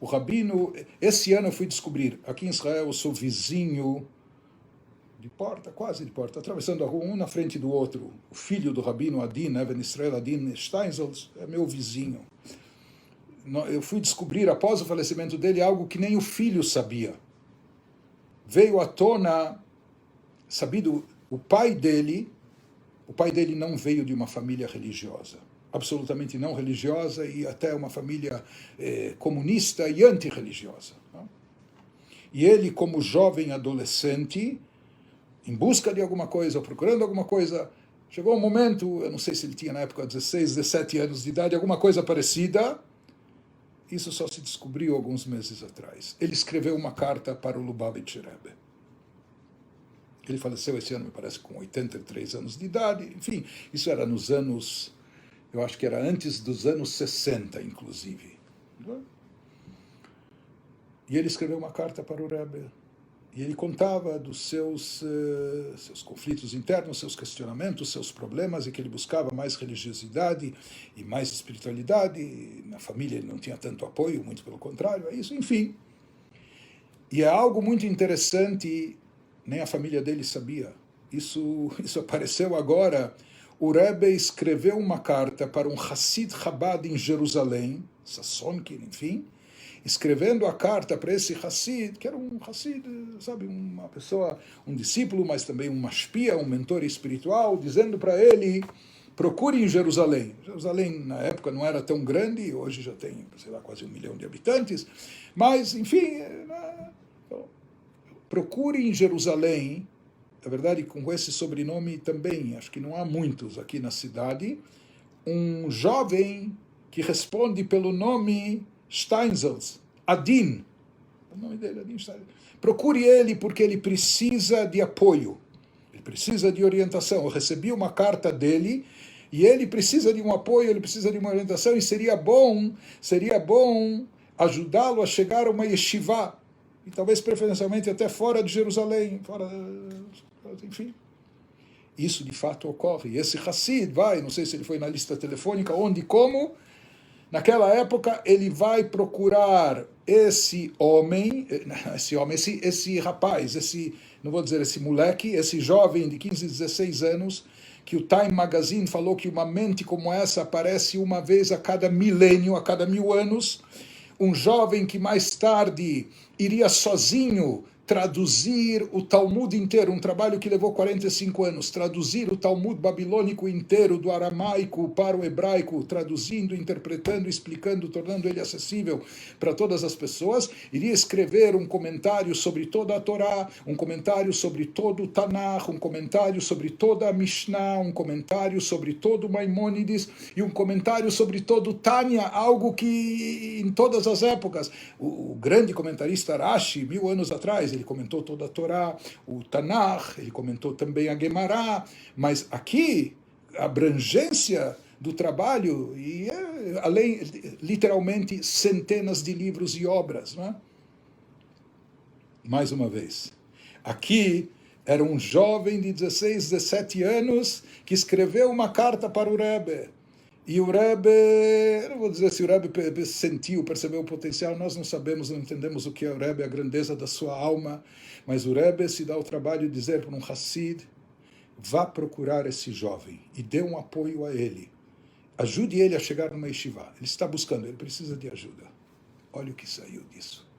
O rabino, esse ano eu fui descobrir, aqui em Israel eu sou vizinho de porta, quase de porta, atravessando a rua, um na frente do outro. O filho do rabino Adin, Even Israel Adin Steinsaltz, é meu vizinho. Eu fui descobrir, após o falecimento dele, algo que nem o filho sabia. Veio à tona, sabido, o pai dele não veio de uma família religiosa, absolutamente não religiosa, e até uma família comunista e antirreligiosa. Não? E ele, como jovem adolescente, em busca de alguma coisa, procurando alguma coisa, chegou um momento, eu não sei se ele tinha na época 16, 17 anos de idade, alguma coisa parecida, isso só se descobriu alguns meses atrás. Ele escreveu uma carta para o Lubavitcher Rebbe. Ele faleceu esse ano, me parece, com 83 anos de idade, enfim, isso era nos anos, eu acho que era antes dos anos 60, inclusive. E ele escreveu uma carta para o Rebbe. E ele contava dos seus conflitos internos, seus questionamentos, seus problemas, e que ele buscava mais religiosidade e mais espiritualidade. Na família ele não tinha tanto apoio, muito pelo contrário, é isso, enfim. E é algo muito interessante, nem a família dele sabia. Isso apareceu agora. O Rebbe escreveu uma carta para um Hassid Chabad em Jerusalém, Sassonkin, enfim, escrevendo a carta para esse Hassid, que era um Hassid, sabe, uma pessoa, um discípulo, mas também uma espia, um mentor espiritual, dizendo para ele, procure em Jerusalém. Jerusalém, na época, não era tão grande, hoje já tem, sei lá, quase 1 milhão de habitantes, mas, enfim, procure em Jerusalém, na verdade, com esse sobrenome também, acho que não há muitos aqui na cidade, um jovem que responde pelo nome Steinsaltz, Adin, o nome dele é Adin Steinsaltz. Procure ele porque ele precisa de apoio, ele precisa de orientação. Eu recebi uma carta dele e ele precisa de um apoio, ele precisa de uma orientação, e seria bom ajudá-lo a chegar a uma yeshiva, e talvez preferencialmente até fora de Jerusalém, enfim. Isso de fato ocorre. Esse Hassid vai, não sei se ele foi na lista telefônica, onde e como. Naquela época, ele vai procurar esse rapaz, não vou dizer esse moleque, esse jovem de 15, 16 anos, que o Time Magazine falou que uma mente como essa aparece uma vez a cada milênio, a cada 1000 anos, um jovem que mais tarde iria sozinho traduzir o Talmud inteiro, um trabalho que levou 45 anos, traduzir o Talmud babilônico inteiro, do aramaico para o hebraico, traduzindo, interpretando, explicando, tornando ele acessível para todas as pessoas, iria escrever um comentário sobre toda a Torá, um comentário sobre todo o Tanakh, um comentário sobre toda a Mishnah, um comentário sobre todo o Maimônides e um comentário sobre todo o Tânia, algo que em todas as épocas, o grande comentarista Rashi, 1000 anos atrás, ele comentou toda a Torá, o Tanakh, ele comentou também a Gemara, mas aqui, a abrangência do trabalho, e além, literalmente, centenas de livros e obras, não é? Mais uma vez, aqui era um jovem de 16, 17 anos que escreveu uma carta para o Rebbe. E o Rebbe, eu não vou dizer se o Rebbe percebeu o potencial, nós não sabemos, não entendemos o que é o Rebbe, a grandeza da sua alma, mas o Rebbe se dá o trabalho de dizer para um Hassid, vá procurar esse jovem e dê um apoio a ele. Ajude ele a chegar numa yeshiva. Ele está buscando, ele precisa de ajuda. Olha o que saiu disso.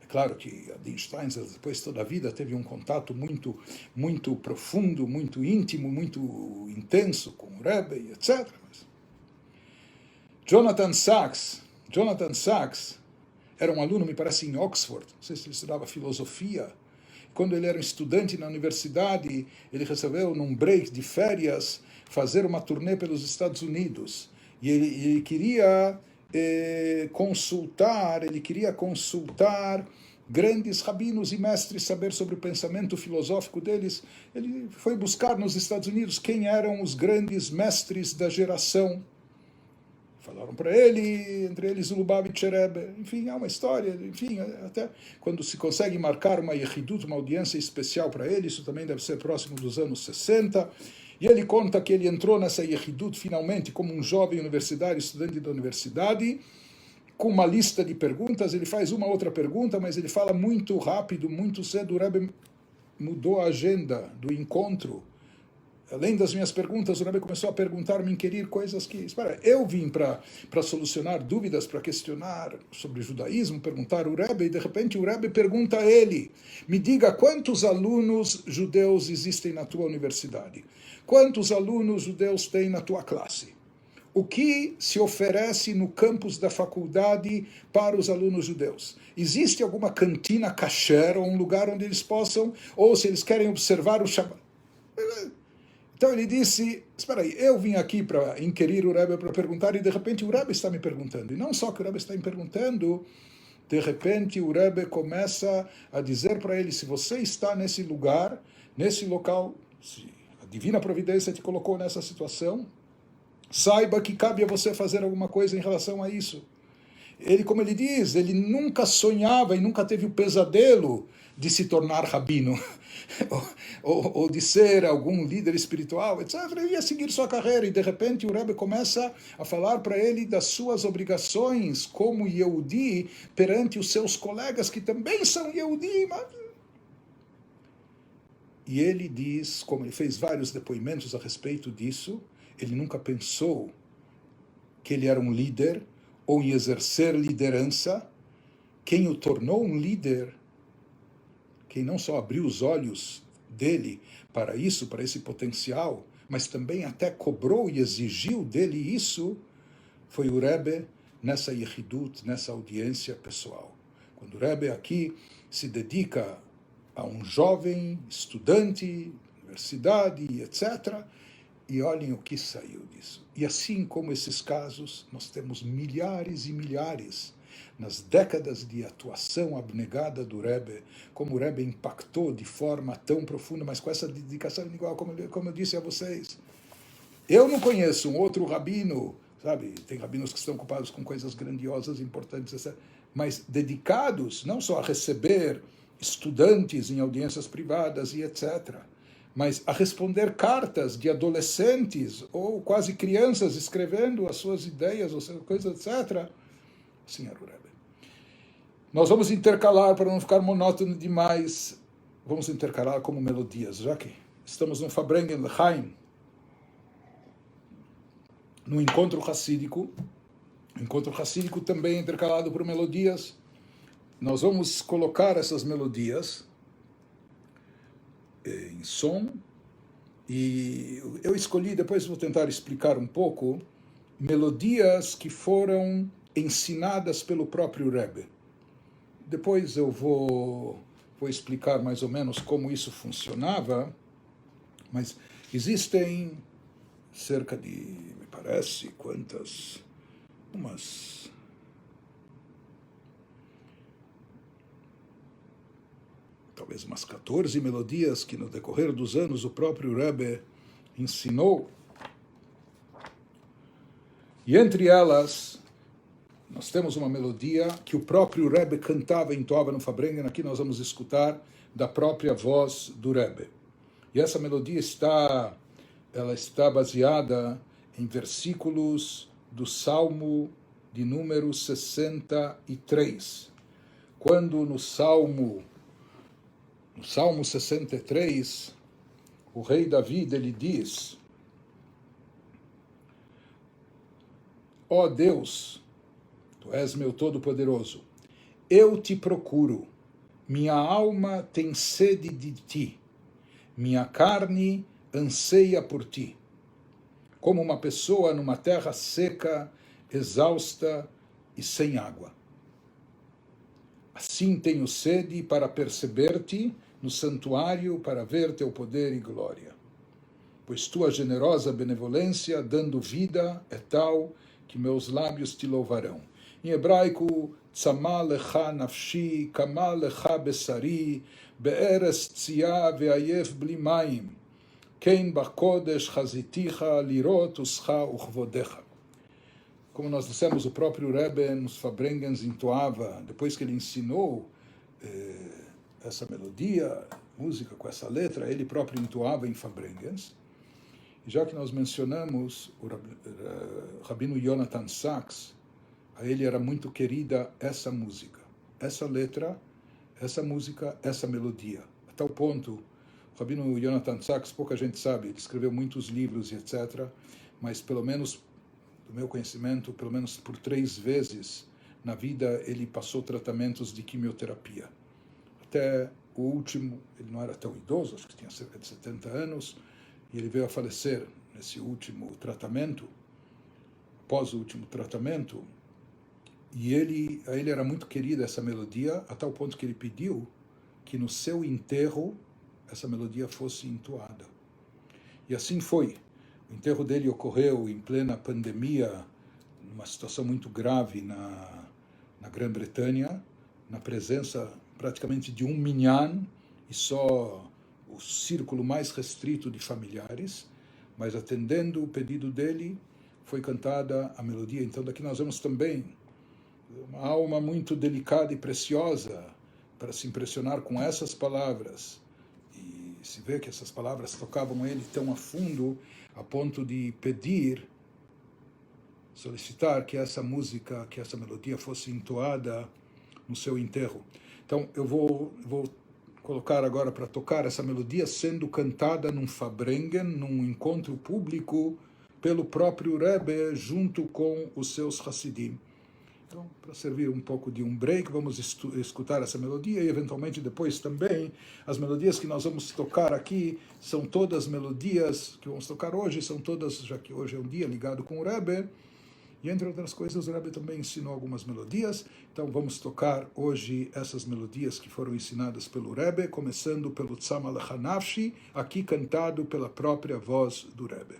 Claro que Adin Steinsaltz, depois toda a vida, teve um contato muito, muito profundo, muito íntimo, muito intenso com o Rebbe, etc. Mas Jonathan Sacks era um aluno, me parece, em Oxford, não sei se ele estudava filosofia. Quando ele era um estudante na universidade, ele resolveu, num break de férias, fazer uma turnê pelos Estados Unidos. E ele queria consultar grandes rabinos e mestres, saber sobre o pensamento filosófico deles. Ele foi buscar nos Estados Unidos quem eram os grandes mestres da geração. Falaram para ele, entre eles o Lubavitcher Rebbe. Enfim, há uma história, enfim, até quando se consegue marcar uma yechidut, uma audiência especial para ele, isso também deve ser próximo dos anos 60, e ele conta que ele entrou nessa yechidut finalmente como um jovem universitário, estudante da universidade, com uma lista de perguntas, ele faz uma outra pergunta, mas ele fala muito rápido, muito cedo. O Rebbe mudou a agenda do encontro. Além das minhas perguntas, o Rebbe começou a perguntar, me inquirir coisas que... Espera, eu vim para solucionar dúvidas, para questionar sobre judaísmo, perguntar ao Rebbe, e de repente o Rebbe pergunta a ele, me diga quantos alunos judeus existem na tua universidade? Quantos alunos judeus tem na tua classe? O que se oferece no campus da faculdade para os alunos judeus? Existe alguma cantina kasher, ou um lugar onde eles possam, ou se eles querem observar o Shabbat? Então ele disse, espera aí, eu vim aqui para inquirir o Rebbe, para perguntar, e de repente o Rebbe está me perguntando. E não só que o Rebbe está me perguntando, de repente o Rebbe começa a dizer para ele, se você está nesse lugar, nesse local, se a divina providência te colocou nessa situação, saiba que cabe a você fazer alguma coisa em relação a isso. Ele, como ele diz, ele nunca sonhava e nunca teve o pesadelo de se tornar rabino, ou de ser algum líder espiritual, etc. Ele ia seguir sua carreira e de repente o Rebbe começa a falar para ele das suas obrigações como Yehudi perante os seus colegas que também são Yehudi. E ele diz, como ele fez vários depoimentos a respeito disso, ele nunca pensou que ele era um líder ou em exercer liderança. Quem o tornou um líder, quem não só abriu os olhos dele para isso, para esse potencial, mas também até cobrou e exigiu dele isso, foi o Rebbe nessa Yehidut, nessa audiência pessoal. Quando o Rebbe aqui se dedica a um jovem estudante, universidade, etc., e olhem o que saiu disso. E assim como esses casos, nós temos milhares e milhares nas décadas de atuação abnegada do Rebbe, como o Rebbe impactou de forma tão profunda, mas com essa dedicação igual, como eu disse a vocês. Eu não conheço um outro rabino, sabe? Tem rabinos que estão ocupados com coisas grandiosas, importantes, etc., mas dedicados não só a receber estudantes em audiências privadas e etc., mas a responder cartas de adolescentes ou quase crianças escrevendo as suas ideias, ou coisas, etc. Sim, era o Rebbe. Nós vamos intercalar, para não ficar monótono demais, vamos intercalar como melodias, já que estamos no Farbrengen L'chaim, no encontro racídico. O encontro racídico também é intercalado por melodias. Nós vamos colocar essas melodias em som, e eu escolhi, depois vou tentar explicar um pouco, melodias que foram ensinadas pelo próprio Rebbe. Depois eu vou explicar mais ou menos como isso funcionava, mas existem cerca de, me parece, quantas, talvez umas 14 melodias que no decorrer dos anos o próprio Rebbe ensinou. E entre elas, nós temos uma melodia que o próprio Rebbe cantava, entoava no Farbrengen. Aqui nós vamos escutar da própria voz do Rebbe. E essa melodia está baseada em versículos do Salmo de número 63. Quando no Salmo 63, o rei David, ele diz: ó Deus, tu és meu Todo-Poderoso, eu te procuro, minha alma tem sede de ti, minha carne anseia por ti, como uma pessoa numa terra seca, exausta e sem água. Assim tenho sede para perceber-te no santuário, para ver teu poder e glória. Pois tua generosa benevolência, dando vida, é tal que meus lábios te louvarão. Em hebraico, tzama lecha nafshi, kama lecha besari, be'eres tzia ve'ayef bli mayim, kein bakodesh chaziticha lirot uscha uchvodecha. Como nós dissemos, o próprio Rebbe nos Farbrengens entoava, depois que ele ensinou essa melodia, música com essa letra, ele próprio entoava em Farbrengens. E já que nós mencionamos o Rabino Jonathan Sachs, A ele era muito querida essa música, essa letra, essa música, essa melodia. A tal ponto, o Rabino Yonatan Sachs, pouca gente sabe, ele escreveu muitos livros e etc., mas pelo menos, do meu conhecimento, pelo menos por 3 vezes na vida ele passou tratamentos de quimioterapia. Até o último, ele não era tão idoso, acho que tinha cerca de 70 anos, e ele veio a falecer nesse último tratamento, após o último tratamento, e a ele era muito querida essa melodia, a tal ponto que ele pediu que no seu enterro essa melodia fosse entoada. E assim foi. O enterro dele ocorreu em plena pandemia, numa situação muito grave na Grã-Bretanha, na presença praticamente de um minyan e só o círculo mais restrito de familiares, mas atendendo o pedido dele, foi cantada a melodia. Então daqui nós vemos também uma alma muito delicada e preciosa para se impressionar com essas palavras. E se vê que essas palavras tocavam ele tão a fundo, a ponto de pedir, solicitar que essa música, que essa melodia fosse entoada no seu enterro. Então eu vou colocar agora para tocar essa melodia sendo cantada num Fabrengen, num encontro público pelo próprio Rebbe junto com os seus Hassidim. Então, para servir um pouco de um break, vamos escutar essa melodia e, eventualmente, depois também, as melodias que nós vamos tocar aqui são todas melodias que vamos tocar hoje, são todas, já que hoje é um dia ligado com o Rebbe, e, entre outras coisas, o Rebbe também ensinou algumas melodias. Então, vamos tocar hoje essas melodias que foram ensinadas pelo Rebbe, começando pelo Tzama Lechanafshi, aqui cantado pela própria voz do Rebbe.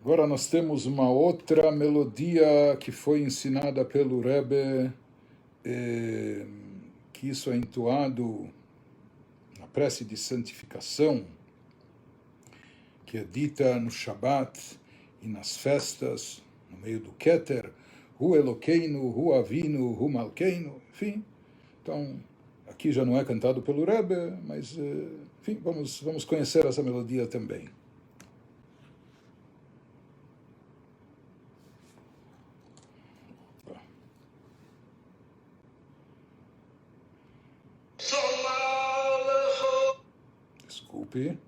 Agora nós temos uma outra melodia que foi ensinada pelo Rebbe, que isso é entoado na prece de santificação, que é dita no Shabat e nas festas, no meio do Keter, Hu Elokeinu, Hu Avinu, Hu Malkeinu, enfim. Então, aqui já não é cantado pelo Rebbe, mas, enfim, vamos conhecer essa melodia também. Desculpe.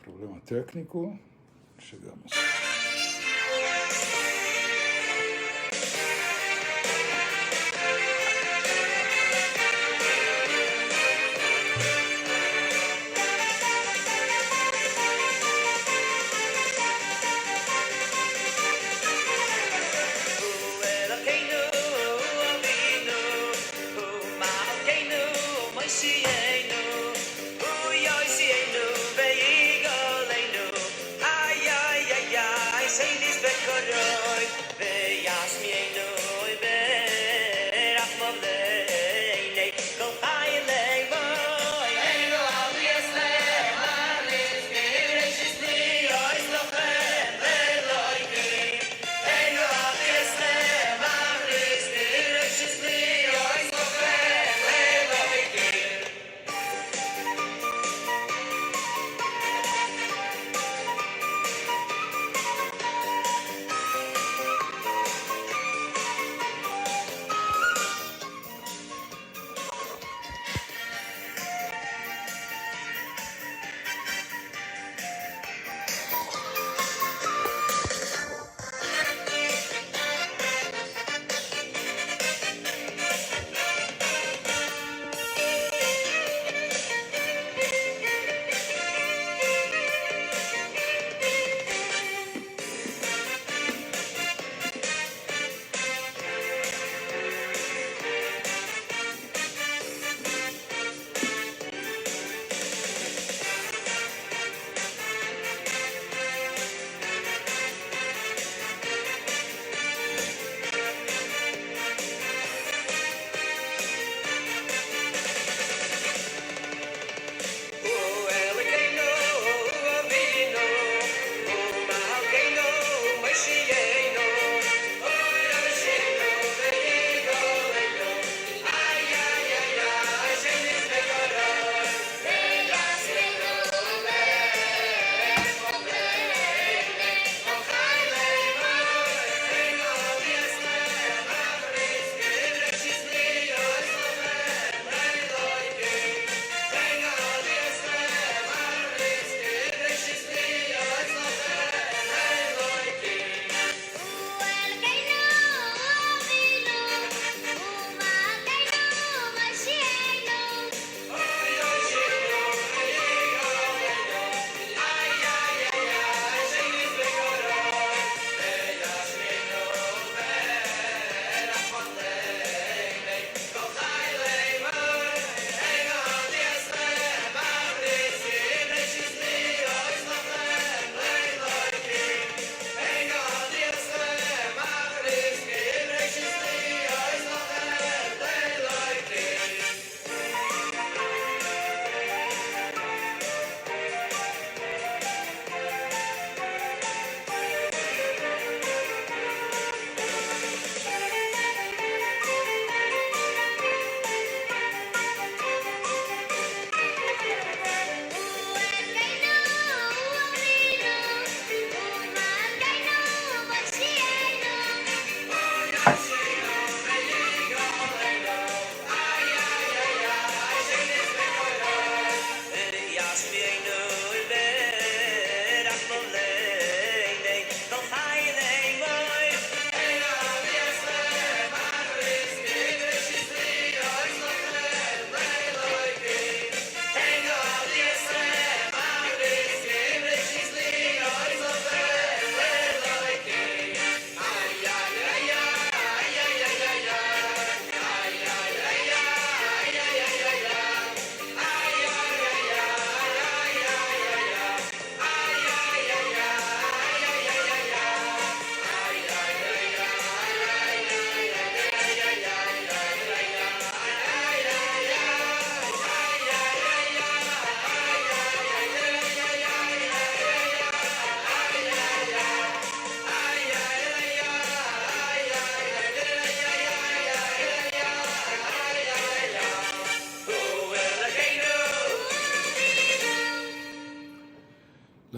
Problema técnico. Chegamos. Ay, ay, ay, ay.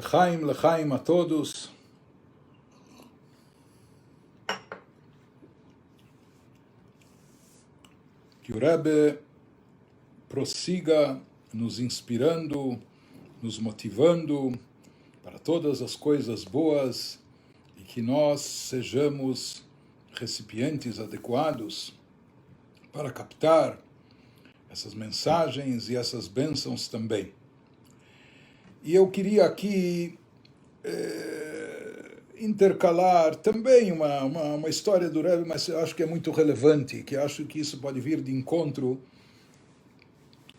Lechaim a todos. Que o Rebbe prossiga nos inspirando, nos motivando para todas as coisas boas e que nós sejamos recipientes adequados para captar essas mensagens e essas bênçãos também. E eu queria aqui intercalar também uma história do Rebbe, mas eu acho que é muito relevante, que acho que isso pode vir de encontro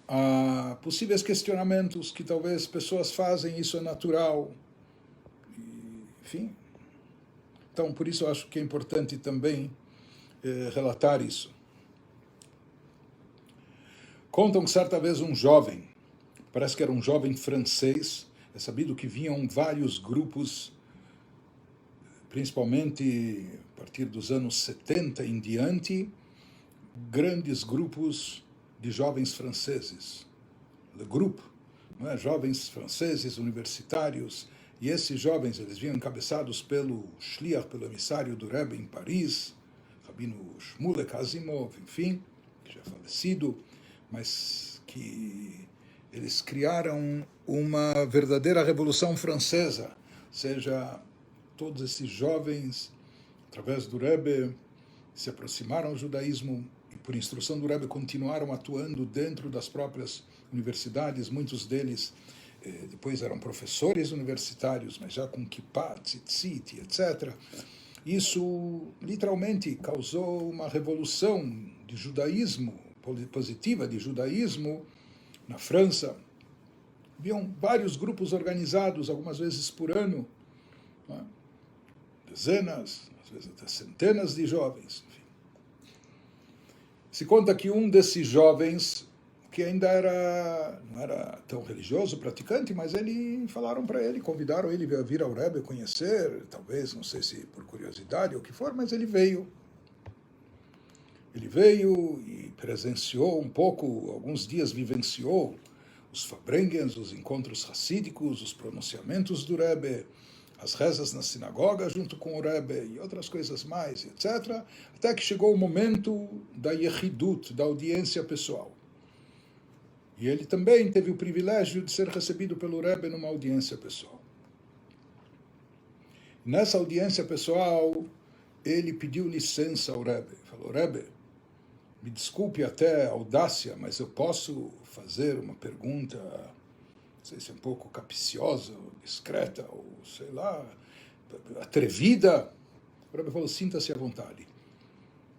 a possíveis questionamentos que talvez pessoas fazem, isso é natural, enfim. Então, por isso eu acho que é importante também relatar isso. Contam que certa vez um jovem, parece que era um jovem francês, é sabido que vinham vários grupos, principalmente a partir dos anos 70 em diante, grandes grupos de jovens franceses, Le Groupe, não é? Jovens franceses universitários, e esses jovens eles vinham encabeçados pelo Shliach, pelo emissário do Rebbe em Paris, Rabino Shmulek Asimov, enfim, que já é falecido, mas que eles criaram uma verdadeira revolução francesa, ou seja, todos esses jovens, através do Rebbe, se aproximaram do judaísmo e, por instrução do Rebbe, continuaram atuando dentro das próprias universidades. Muitos deles depois eram professores universitários, mas já com kippah, tzitzit, etc. Isso, literalmente, causou uma revolução de judaísmo, positiva de judaísmo, na França. Haviam vários grupos organizados, algumas vezes por ano, não é? Dezenas, às vezes até centenas de jovens. Enfim. Se conta que um desses jovens, que ainda não era tão religioso, praticante, mas falaram para ele, convidaram ele a vir ao Rebbe conhecer, talvez, não sei se por curiosidade ou o que for, mas ele veio. Ele veio e presenciou um pouco, alguns dias vivenciou os Fabrengens, os encontros racídicos, os pronunciamentos do Rebbe, as rezas na sinagoga junto com o Rebbe e outras coisas mais, etc., até que chegou o momento da Yechidut, da audiência pessoal. E ele também teve o privilégio de ser recebido pelo Rebbe numa audiência pessoal. Nessa audiência pessoal, ele pediu licença ao Rebbe. Falou: Rebbe, me desculpe até a audácia, mas eu posso fazer uma pergunta, não sei se é um pouco capciosa, ou discreta, ou sei lá, atrevida? O Rebbe falou: sinta-se à vontade.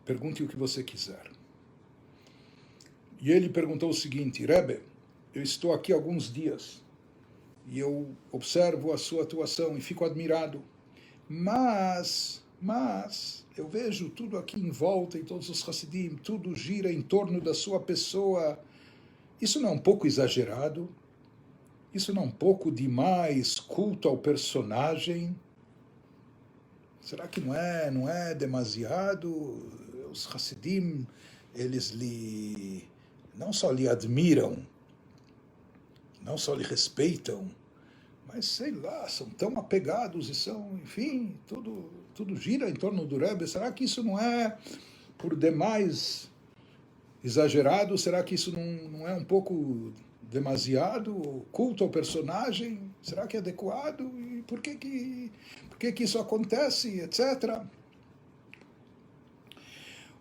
Pergunte o que você quiser. E ele perguntou o seguinte: Rebbe, eu estou aqui há alguns dias e eu observo a sua atuação e fico admirado, mas eu vejo tudo aqui em volta, em todos os Hassidim, tudo gira em torno da sua pessoa. Isso não é um pouco exagerado? Isso não é um pouco demais culto ao personagem? Será que não é demasiado? Os Hassidim, eles não só lhe admiram, não só lhe respeitam, mas, sei lá, são tão apegados e são, enfim, tudo gira em torno do Rebbe. Será que isso não é, por demais, exagerado? Será que isso não é um pouco demasiado? Culto ao personagem? Será que é adequado? E por que isso acontece? Etc.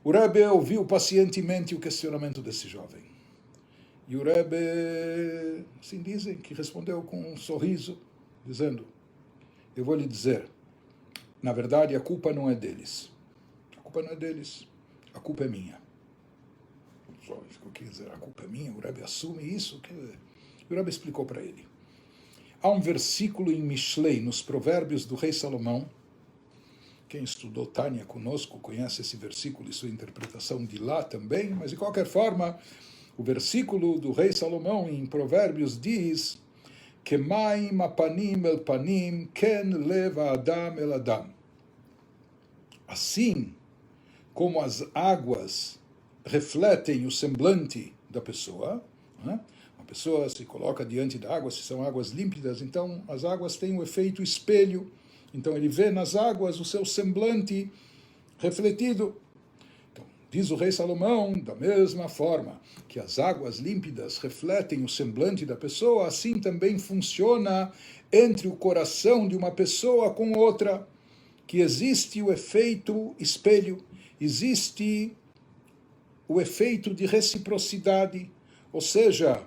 O Rebbe ouviu pacientemente o questionamento desse jovem. E o Rebbe, assim dizem, que respondeu com um sorriso, dizendo: eu vou lhe dizer, na verdade a culpa não é deles. A culpa não é deles, a culpa é minha. O jovem ficou aqui dizer, a culpa é minha, o Rebbe assume isso. O Rebbe explicou para ele. Há um versículo em Mishlei, nos Provérbios do rei Salomão. Quem estudou Tânia conosco conhece esse versículo e sua interpretação de lá também, mas de qualquer forma, o versículo do rei Salomão em Provérbios diz: Kemaim apanim el panim, ken lev adam el adam. Assim como as águas refletem o semblante da pessoa, né? Uma pessoa se coloca diante da água, se são águas límpidas, então as águas têm o efeito espelho. Então ele vê nas águas o seu semblante refletido. Então, diz o rei Salomão, da mesma forma que as águas límpidas refletem o semblante da pessoa, assim também funciona entre o coração de uma pessoa com outra, que existe o efeito espelho, existe o efeito de reciprocidade, ou seja,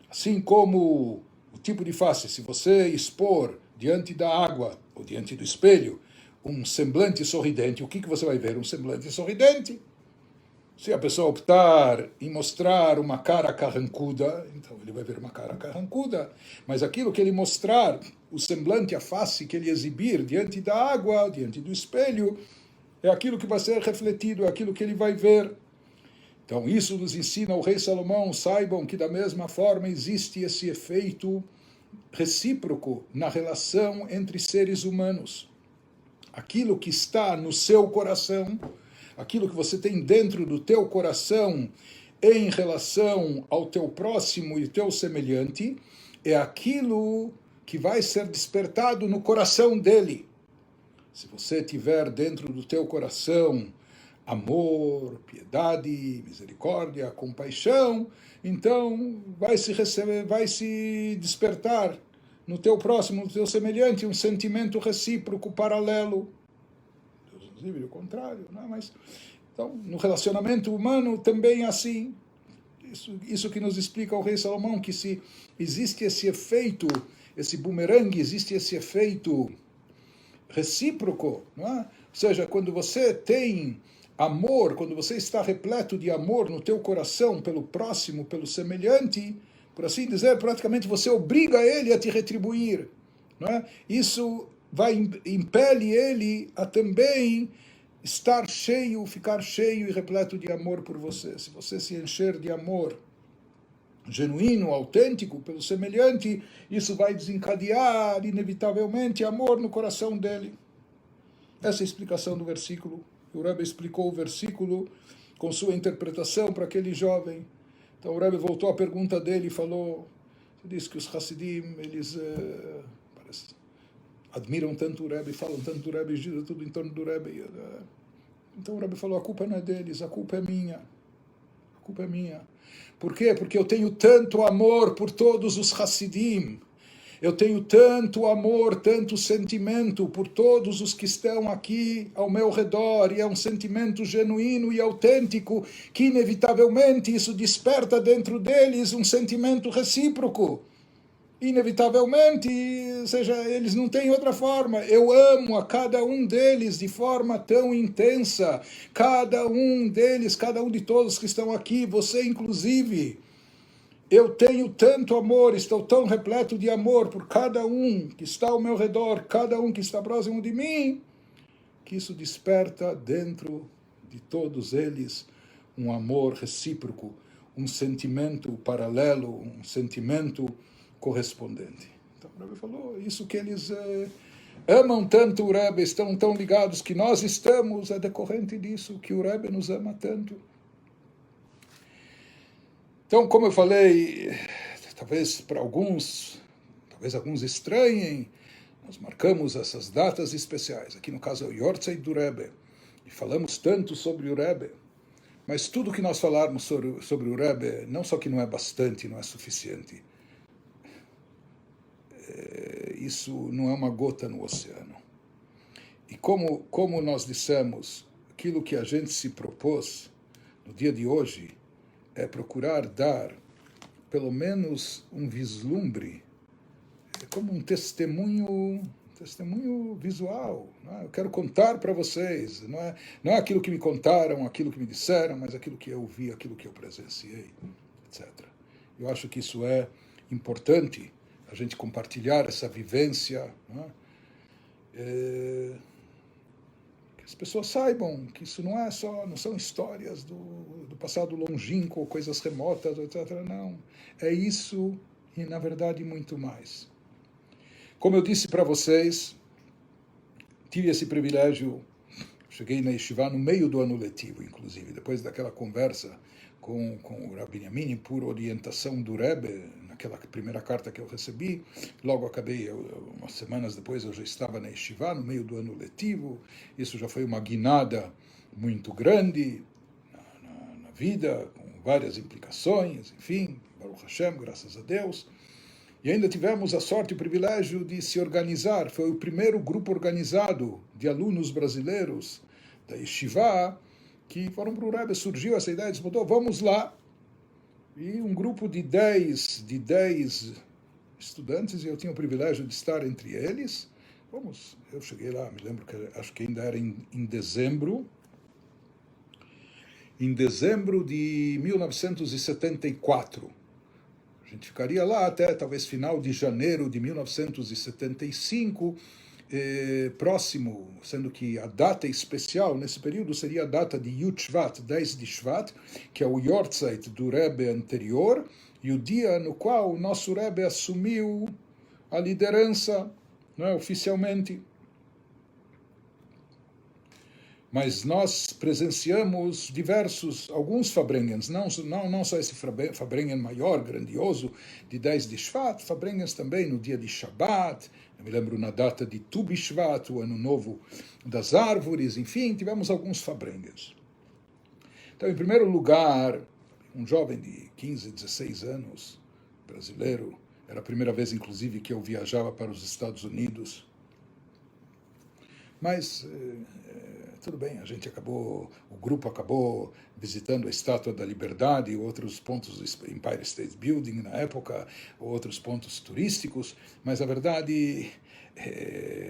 assim como o tipo de face, se você expor diante da água ou diante do espelho um semblante sorridente, o que você vai ver? Um semblante sorridente. Se a pessoa optar em mostrar uma cara carrancuda, então ele vai ver uma cara carrancuda. Mas aquilo que ele mostrar, o semblante, a face que ele exibir diante da água, diante do espelho, é aquilo que vai ser refletido, é aquilo que ele vai ver. Então isso nos ensina o rei Salomão, saibam que da mesma forma existe esse efeito recíproco na relação entre seres humanos. Aquilo que está no seu coração, aquilo que você tem dentro do teu coração em relação ao teu próximo e teu semelhante, é aquilo que vai ser despertado no coração dele. Se você tiver dentro do teu coração amor, piedade, misericórdia, compaixão, então vai se despertar no teu próximo, no teu semelhante, um sentimento recíproco paralelo. Deus nos livre, o contrário, não é? Mas, então, no relacionamento humano também é assim. Isso que nos explica o rei Salomão, que se existe esse efeito, esse bumerangue, existe esse efeito recíproco, não é? Ou seja, quando você tem amor, quando você está repleto de amor no teu coração pelo próximo, pelo semelhante, por assim dizer, praticamente você obriga ele a te retribuir, não é? Isso impele ele a também estar cheio, ficar cheio e repleto de amor por você. Se você se encher de amor genuíno, autêntico pelo semelhante, isso vai desencadear inevitavelmente amor no coração dele. Essa é a explicação do versículo. O Rebbe explicou o versículo com sua interpretação para aquele jovem. Então o Rebbe voltou à pergunta dele e falou, diz que os Hassidim, eles admiram tanto o Rebbe, falam tanto do Rebbe, giram tudo em torno do Rebbe. Então o Rebbe falou, a culpa não é deles, a culpa é minha. A culpa é minha. Por quê? Porque eu tenho tanto amor por todos os Hassidim. Eu tenho tanto amor, tanto sentimento por todos os que estão aqui ao meu redor, e é um sentimento genuíno e autêntico, que inevitavelmente isso desperta dentro deles um sentimento recíproco. Inevitavelmente, ou seja, eles não têm outra forma. Eu amo a cada um deles de forma tão intensa, cada um deles, cada um de todos que estão aqui, você inclusive. Eu tenho tanto amor, estou tão repleto de amor por cada um que está ao meu redor, cada um que está próximo de mim, que isso desperta dentro de todos eles um amor recíproco, um sentimento paralelo, um sentimento correspondente. Então o Rebbe falou, isso que eles amam tanto o Rebbe, estão tão ligados que nós estamos, é decorrente disso, que o Rebbe nos ama tanto. Então, como eu falei, talvez alguns estranhem, nós marcamos essas datas especiais. Aqui no caso é o Yortzeit do Rebbe, e falamos tanto sobre o Rebbe, mas tudo que nós falarmos sobre o Rebbe, não só que não é bastante, não é suficiente, isso não é uma gota no oceano. E como nós dissemos, aquilo que a gente se propôs no dia de hoje, é procurar dar pelo menos um vislumbre, como um testemunho visual. Não é? Eu quero contar para vocês, não é aquilo que me contaram, aquilo que me disseram, mas aquilo que eu vi, aquilo que eu presenciei, etc. Eu acho que isso é importante, a gente compartilhar essa vivência, não é? As pessoas saibam que isso não são histórias do passado longínquo, coisas remotas, etc. Não, é isso e, na verdade, muito mais. Como eu disse para vocês, tive esse privilégio, cheguei na Yeshiva no meio do ano letivo, inclusive, depois daquela conversa com o Rabbi Yamini, por orientação do Rebbe, naquela primeira carta que eu recebi. Logo acabei, umas semanas depois eu já estava na Yeshiva, no meio do ano letivo. Isso já foi uma guinada muito grande na vida, com várias implicações, enfim, Baruch Hashem, graças a Deus. E ainda tivemos a sorte e o privilégio de se organizar. Foi o primeiro grupo organizado de alunos brasileiros da Yeshiva que foram para o Rebbe. Surgiu essa ideia, disputou, vamos lá. E um grupo de 10 estudantes, e eu tinha o privilégio de estar entre eles. Eu cheguei lá, me lembro que acho que ainda era em dezembro de 1974. A gente ficaria lá até talvez final de janeiro de 1975, próximo, sendo que a data especial nesse período seria a data de Yud Shvat, 10 de Shvat, que é o Yortzeit do Rebbe anterior, e o dia no qual o nosso Rebbe assumiu a liderança, não é, oficialmente. Mas nós presenciamos alguns Fabrengens, não só esse Fabrengen maior, grandioso, de 10 de Shvat, Fabrengens também no dia de Shabbat, eu me lembro na data de Tu B'Shvat, o ano novo das árvores, enfim, tivemos alguns Fabrengens. Então, em primeiro lugar, um jovem de 15, 16 anos, brasileiro, era a primeira vez, inclusive, que eu viajava para os Estados Unidos, mas tudo bem, o grupo acabou visitando a Estátua da Liberdade, outros pontos do Empire State Building na época, outros pontos turísticos, mas a verdade,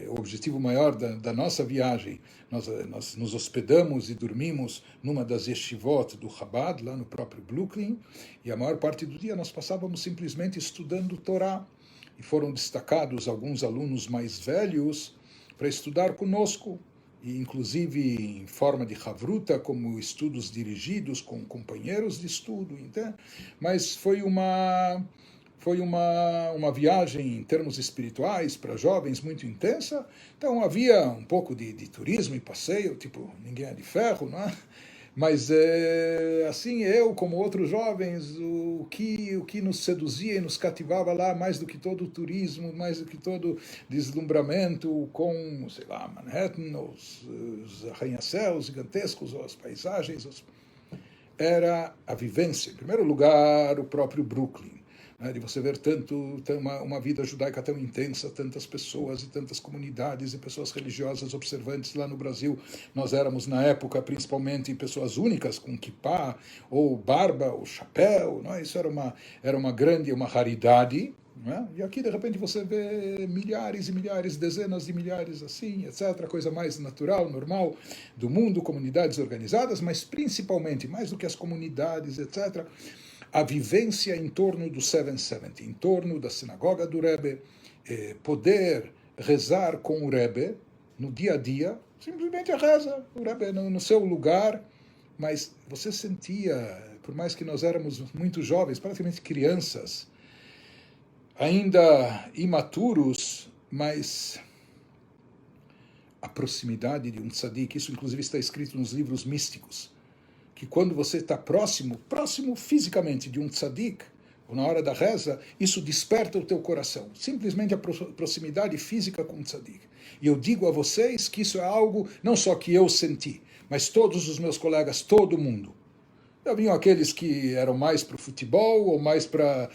o objetivo maior da nossa viagem, nós nos hospedamos e dormimos numa das yeshivot do Chabad, lá no próprio Brooklyn, e a maior parte do dia nós passávamos simplesmente estudando Torá, e foram destacados alguns alunos mais velhos para estudar conosco, e inclusive em forma de havruta, como estudos dirigidos com companheiros de estudo, entende? Mas foi uma viagem em termos espirituais para jovens muito intensa. Então havia um pouco de turismo e passeio, tipo, ninguém é de ferro, não é? Mas, assim, eu, como outros jovens, o que nos seduzia e nos cativava lá, mais do que todo o turismo, mais do que todo deslumbramento com, sei lá, Manhattan, os arranha-céus gigantescos, as paisagens, era a vivência. Em primeiro lugar, o próprio Brooklyn, né, de você ver uma vida judaica tão intensa, tantas pessoas e tantas comunidades e pessoas religiosas observantes. Lá no Brasil, nós éramos, na época, principalmente pessoas únicas, com kippá, ou barba, ou chapéu, não é? Isso era uma raridade, não é? E aqui, de repente, você vê milhares e milhares, dezenas de milhares, assim, etc., a coisa mais natural, normal do mundo, comunidades organizadas, mas principalmente, mais do que as comunidades, etc., a vivência em torno do 770, em torno da sinagoga do Rebbe, poder rezar com o Rebbe no dia a dia, simplesmente a reza, o Rebbe no seu lugar, mas você sentia, por mais que nós éramos muito jovens, praticamente crianças, ainda imaturos, mas a proximidade de um tzadik, isso inclusive está escrito nos livros místicos, que quando você está próximo fisicamente de um tzadik, ou na hora da reza, isso desperta o teu coração. Simplesmente a proximidade física com o tzadik. E eu digo a vocês que isso é algo, não só que eu senti, mas todos os meus colegas, todo mundo. Haviam aqueles que eram mais para o futebol, ou mais para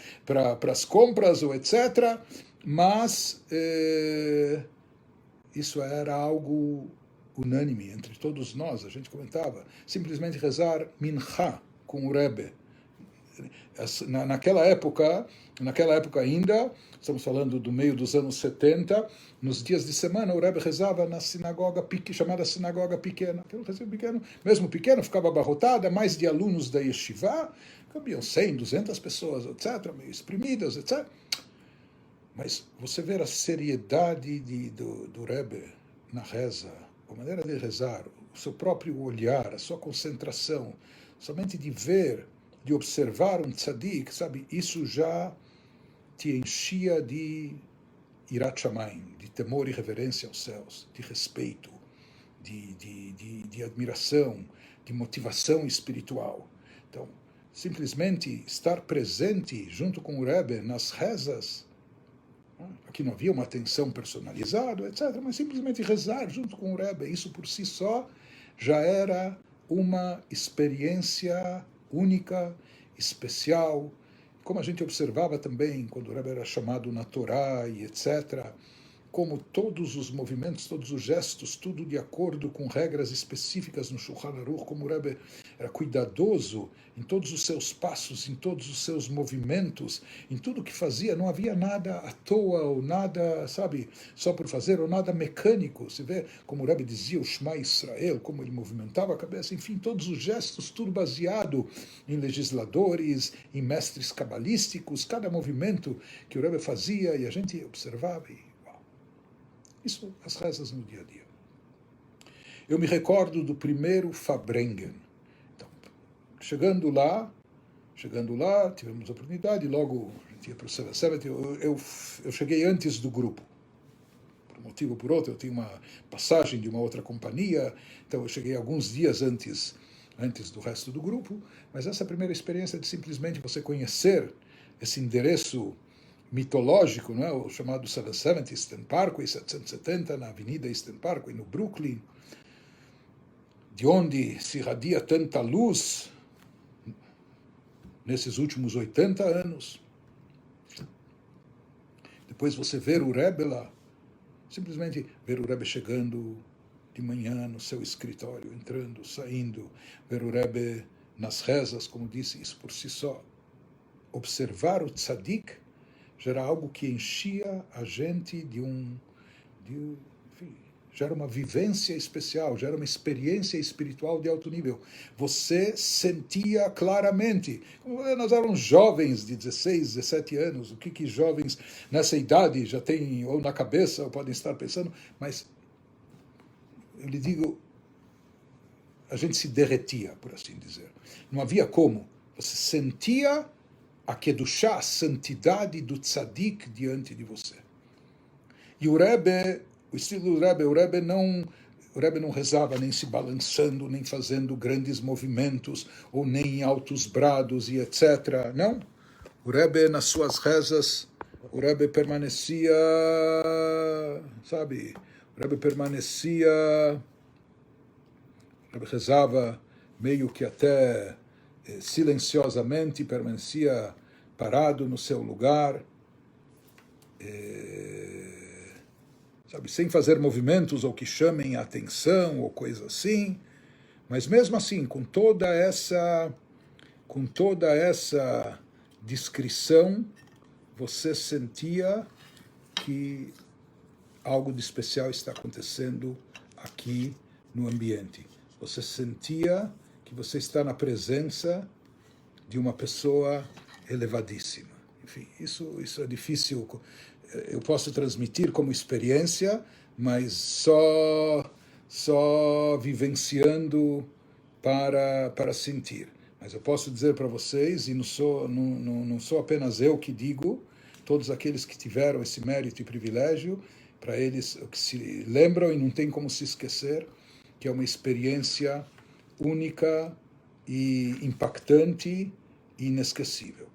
as compras, ou etc. Mas isso era algo unânime entre todos nós. A gente comentava, simplesmente rezar mincha com o Rebbe. Naquela época ainda, estamos falando do meio dos anos 70, nos dias de semana o Rebbe rezava na sinagoga chamada sinagoga pequena. Aquele recinto pequeno, mesmo pequeno, ficava abarrotada, mais de alunos da yeshiva, cabiam 100, 200 pessoas, etc., meio exprimidas, etc. Mas você vê a seriedade do Rebbe na reza, a maneira de rezar, o seu próprio olhar, a sua concentração, somente de ver, de observar um tzadik, sabe, isso já te enchia de irat shamayim, de temor e reverência aos céus, de respeito, de admiração, de motivação espiritual. Então, simplesmente estar presente junto com o Rebbe nas rezas, aqui não havia uma atenção personalizada, etc., mas simplesmente rezar junto com o Rebbe, isso por si só já era uma experiência única, especial, como a gente observava também quando o Rebbe era chamado na Torá e etc., como todos os movimentos, todos os gestos, tudo de acordo com regras específicas no Shulchan Aruch, como o Rebbe era cuidadoso em todos os seus passos, em todos os seus movimentos, em tudo que fazia, não havia nada à toa, ou nada, sabe, só por fazer, ou nada mecânico. Você vê como o Rebbe dizia o Shema Israel, como ele movimentava a cabeça, enfim, todos os gestos, tudo baseado em legisladores, em mestres cabalísticos, cada movimento que o Rebbe fazia, e a gente observava, e isso, as rezas no dia a dia. Eu me recordo do primeiro Fabrengen. Então, chegando lá, tivemos a oportunidade, logo a gente ia para o 7 eu cheguei antes do grupo. Por um motivo ou por outro, eu tinha uma passagem de uma outra companhia, então eu cheguei alguns dias antes do resto do grupo, mas essa primeira experiência de simplesmente você conhecer esse endereço mitológico, não é? O chamado 770 Eastern Parkway, 770, na Avenida Eastern Parkway, no Brooklyn, de onde se irradia tanta luz nesses últimos 80 anos. Depois você ver o Rebbe lá, simplesmente ver o Rebbe chegando de manhã no seu escritório, entrando, saindo, ver o Rebbe nas rezas, como disse, isso por si só. Observar o tzadik já era algo que enchia a gente enfim, já era uma vivência especial, já era uma experiência espiritual de alto nível. Você sentia claramente, nós éramos jovens de 16, 17 anos, o que jovens nessa idade já têm ou na cabeça ou podem estar pensando, mas eu lhe digo, a gente se derretia, por assim dizer. Não havia como. Você sentia a kedushá, a santidade do tzadik diante de você. E o Rebbe, o estilo do Rebbe, o Rebbe não rezava nem se balançando, nem fazendo grandes movimentos, ou nem em altos brados e etc. Não. O Rebbe, nas suas rezas, o Rebbe permanecia, sabe, o Rebbe rezava meio que até silenciosamente, permanecia parado no seu lugar, sabe, sem fazer movimentos ou que chamem a atenção ou coisa assim, mas mesmo assim, com toda essa discrição, você sentia que algo de especial está acontecendo aqui no ambiente. Você sentia que você está na presença de uma pessoa elevadíssima. Enfim, isso é difícil, eu posso transmitir como experiência, mas só vivenciando para sentir. Mas eu posso dizer para vocês, e não sou apenas eu que digo, todos aqueles que tiveram esse mérito e privilégio, para eles que se lembram e não tem como se esquecer, que é uma experiência única e impactante e inesquecível.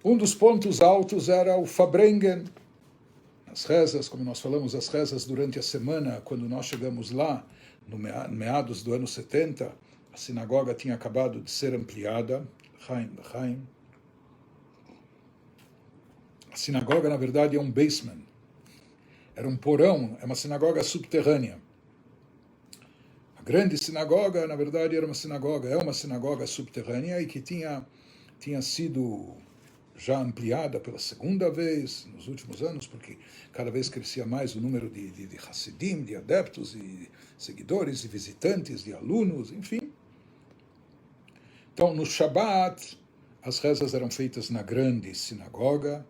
Um dos pontos altos era o Fabrengen, as rezas, como nós falamos, as rezas durante a semana, quando nós chegamos lá, no meados do ano 70, a sinagoga tinha acabado de ser ampliada, Chaim. A sinagoga, na verdade, é um basement, era um porão, é uma sinagoga subterrânea. A grande sinagoga, na verdade, é uma sinagoga subterrânea e que tinha sido já ampliada pela segunda vez nos últimos anos, porque cada vez crescia mais o número de Hassidim, de adeptos e seguidores e visitantes, de alunos, enfim. Então, no Shabat, as rezas eram feitas na grande sinagoga.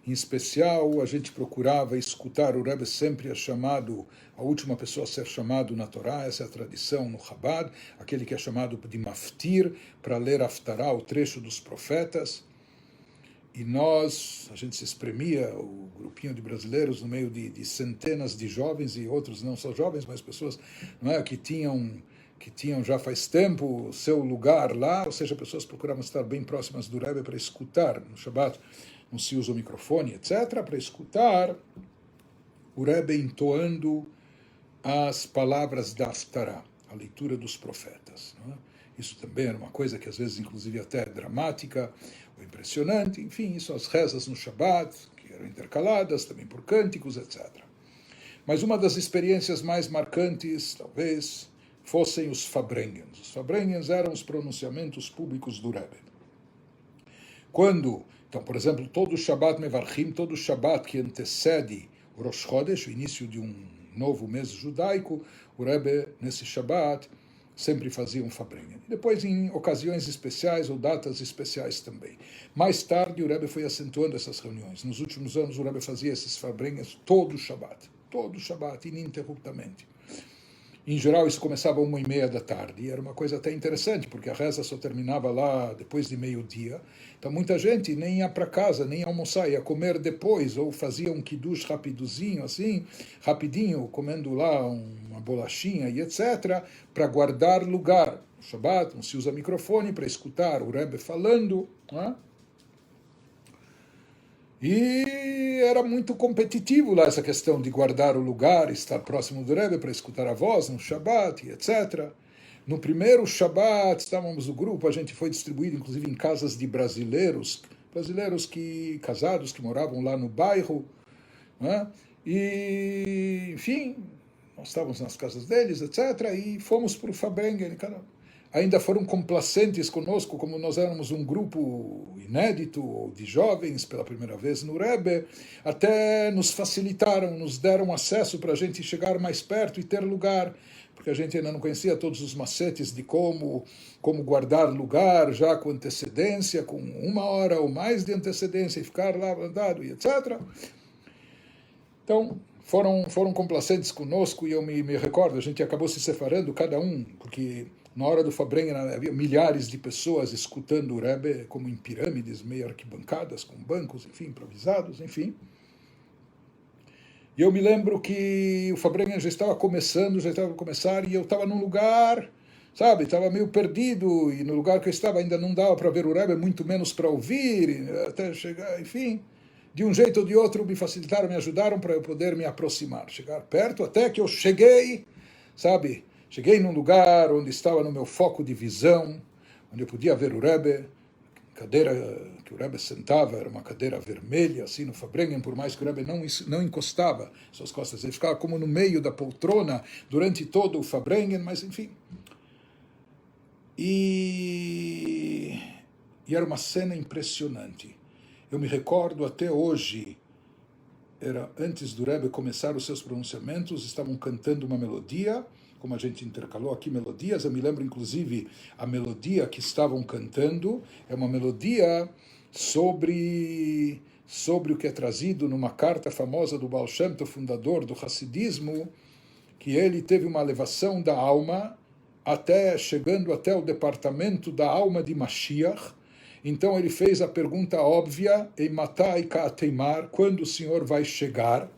Em especial, a gente procurava escutar, o Rebbe sempre é chamado, a última pessoa a ser chamado na Torá, essa é a tradição no Chabad, aquele que é chamado de Maftir, para ler Haftará, o trecho dos profetas. e a gente se espremia, o grupinho de brasileiros, no meio de centenas de jovens e outros não só jovens, mas pessoas, não é, que tinham já faz tempo seu lugar lá, ou seja, pessoas procuravam estar bem próximas do Rebbe para escutar, no Shabbat não se usa o microfone, etc., para escutar o Rebbe entoando as palavras da Haftarah, a leitura dos profetas. Não é? Isso também era uma coisa que às vezes, inclusive, até é dramática ou impressionante. Enfim, isso as rezas no Shabbat, que eram intercaladas também por cânticos, etc. Mas uma das experiências mais marcantes, talvez, fossem os Fabrengens. Os Fabrengens eram os pronunciamentos públicos do Rebbe. Então, por exemplo, todo o Shabbat Mevarchim, todo o Shabbat que antecede o Rosh Chodesh, o início de um novo mês judaico, o Rebbe, nesse Shabbat, sempre fazia um Fabrengen. Depois, em ocasiões especiais ou datas especiais também. Mais tarde, o Rebbe foi acentuando essas reuniões. Nos últimos anos, o Rebbe fazia esses Fabrengens todo o Shabbat, ininterruptamente. Em geral, isso começava 1h30 da tarde, e era uma coisa até interessante, porque a reza só terminava lá depois de meio-dia. Então, muita gente nem ia para casa, nem ia almoçar, ia comer depois, ou fazia um kiddush rapidozinho, assim, rapidinho, comendo lá uma bolachinha e etc., para guardar lugar. No Shabbat não se usa microfone para escutar o Rebbe falando, não é? E era muito competitivo lá essa questão de guardar o lugar, estar próximo do Rebbe para escutar a voz no Shabbat, etc. No primeiro Shabbat, estávamos no grupo, a gente foi distribuído inclusive em casas de brasileiros casados, que moravam lá no bairro, né? E, enfim, nós estávamos nas casas deles, etc. E fomos para o Fabrengen, ainda foram complacentes conosco, como nós éramos um grupo inédito de jovens pela primeira vez no Rebbe, até nos facilitaram, nos deram acesso para a gente chegar mais perto e ter lugar, porque a gente ainda não conhecia todos os macetes de como guardar lugar já com antecedência, com 1 hora ou mais de antecedência e ficar lá andado e etc. Então, foram complacentes conosco e eu me recordo, a gente acabou se separando, cada um, porque na hora do Fabrengen havia milhares de pessoas escutando o Rebbe, como em pirâmides, meio arquibancadas, com bancos, enfim, improvisados, enfim. E eu me lembro que o Fabrengen já estava a começar, e eu estava num lugar, sabe, estava meio perdido, e no lugar que eu estava ainda não dava para ver o Rebbe, muito menos para ouvir, até chegar, enfim. De um jeito ou de outro me facilitaram, me ajudaram para eu poder me aproximar, chegar perto, até que eu cheguei, sabe, cheguei num lugar onde estava no meu foco de visão, onde eu podia ver o Rebbe. A cadeira que o Rebbe sentava era uma cadeira vermelha, assim, no Fabrengen, por mais que o Rebbe não encostava suas costas, ele ficava como no meio da poltrona durante todo o Fabrengen, mas enfim. E era uma cena impressionante. Eu me recordo até hoje, era antes do Rebbe começar os seus pronunciamentos, estavam cantando uma melodia, como a gente intercalou aqui melodias, eu me lembro inclusive a melodia que estavam cantando, é uma melodia sobre o que é trazido numa carta famosa do Baal Shem Tov, fundador do Hassidismo, que ele teve uma elevação da alma, chegando até o departamento da alma de Mashiach. Então ele fez a pergunta óbvia, Eimatai Ka'ateimar, quando o Senhor vai chegar?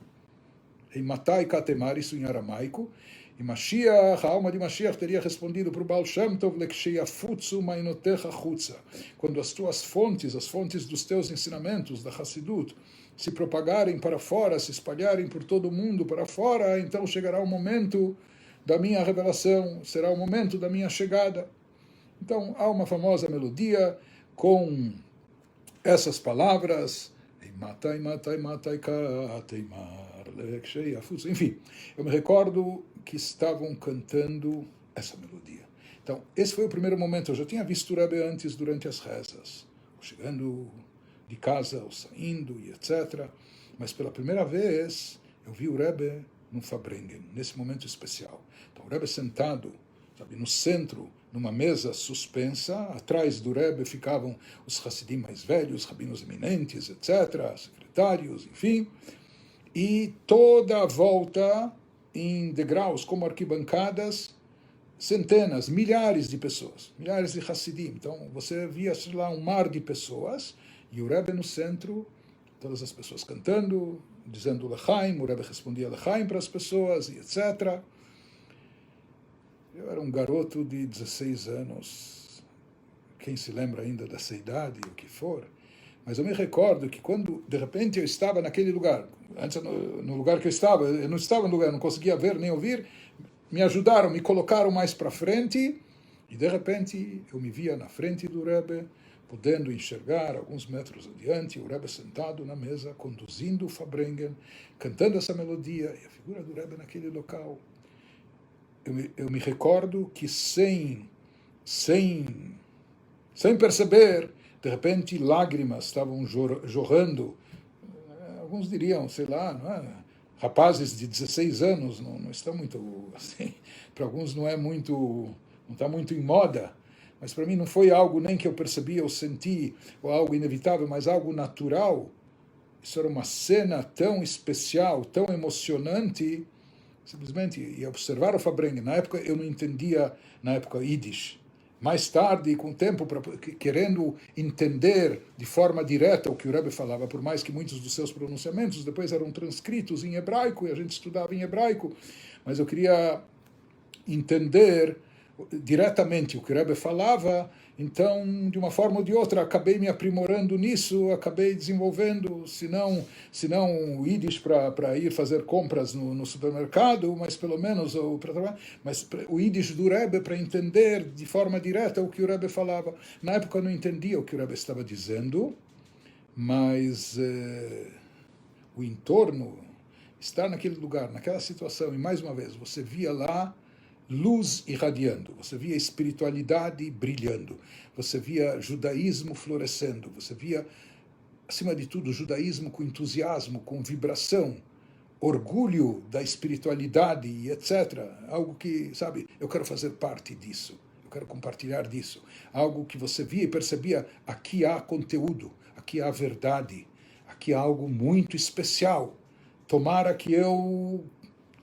Eimatai Ka'ateimar, isso em aramaico. E Mashiach, a alma de Mashiach, teria respondido para o Baal Shem Tov, Leksheyafutsu mainotecha chutza, quando as tuas fontes, as fontes dos teus ensinamentos, da Hassidut, se propagarem para fora, se espalharem por todo o mundo para fora, então chegará o momento da minha revelação, será o momento da minha chegada. Então há uma famosa melodia com essas palavras, enfim, eu me recordo que estavam cantando essa melodia. Então, esse foi o primeiro momento. Eu já tinha visto o Rebbe antes, durante as rezas, chegando de casa, ou saindo, e etc. Mas pela primeira vez, eu vi o Rebbe no Fabrengen, nesse momento especial. Então, o Rebbe sentado, sabe, no centro, numa mesa suspensa, atrás do Rebbe ficavam os Hassidim mais velhos, rabinos eminentes, etc., secretários, enfim, e toda a volta em degraus, como arquibancadas, centenas, milhares de pessoas, milhares de Hassidim. Então você via lá um mar de pessoas, E o Rebbe no centro, todas as pessoas cantando, dizendo Lechaim, o Rebbe respondia Lechaim para as pessoas, e etc. Eu era um garoto de 16 anos, quem se lembra ainda dessa idade, o que for, mas eu me recordo que quando, de repente, eu estava naquele lugar, antes no lugar que eu não estava no lugar, eu não conseguia ver nem ouvir, me ajudaram, me colocaram mais para frente, e de repente eu me via na frente do Rebbe, podendo enxergar alguns metros adiante, o Rebbe sentado na mesa, conduzindo o Fabrengen, cantando essa melodia, e a figura do Rebbe naquele local. Eu me recordo que sem perceber, de repente lágrimas estavam jorrando, alguns diriam, sei lá, não é? Rapazes de 16 anos, não estão muito, assim, para alguns não está muito em moda, mas para mim não foi algo nem que eu percebi ou senti, ou algo inevitável, mas algo natural. Isso era uma cena tão especial, tão emocionante, simplesmente ia observar o Fabrengen. Na época eu não entendia, na época, Yiddish. Mais tarde, com o tempo, querendo entender de forma direta o que o Rebbe falava, por mais que muitos dos seus pronunciamentos depois eram transcritos em hebraico, e a gente estudava em hebraico, mas eu queria entender diretamente o que o Rebbe falava, então, de uma forma ou de outra, acabei me aprimorando nisso, acabei desenvolvendo, se não o Yiddish para ir fazer compras no supermercado, mas pelo menos o Yiddish do Rebbe para entender de forma direta o que o Rebbe falava. Na época eu não entendia o que o Rebbe estava dizendo, mas o entorno, estar naquele lugar, naquela situação, e mais uma vez, você via lá luz irradiando, você via espiritualidade brilhando, você via judaísmo florescendo, você via, acima de tudo, judaísmo com entusiasmo, com vibração, orgulho da espiritualidade e etc. Algo que, sabe, eu quero fazer parte disso, eu quero compartilhar disso. Algo que você via e percebia, aqui há conteúdo, aqui há verdade, aqui há algo muito especial. Tomara que eu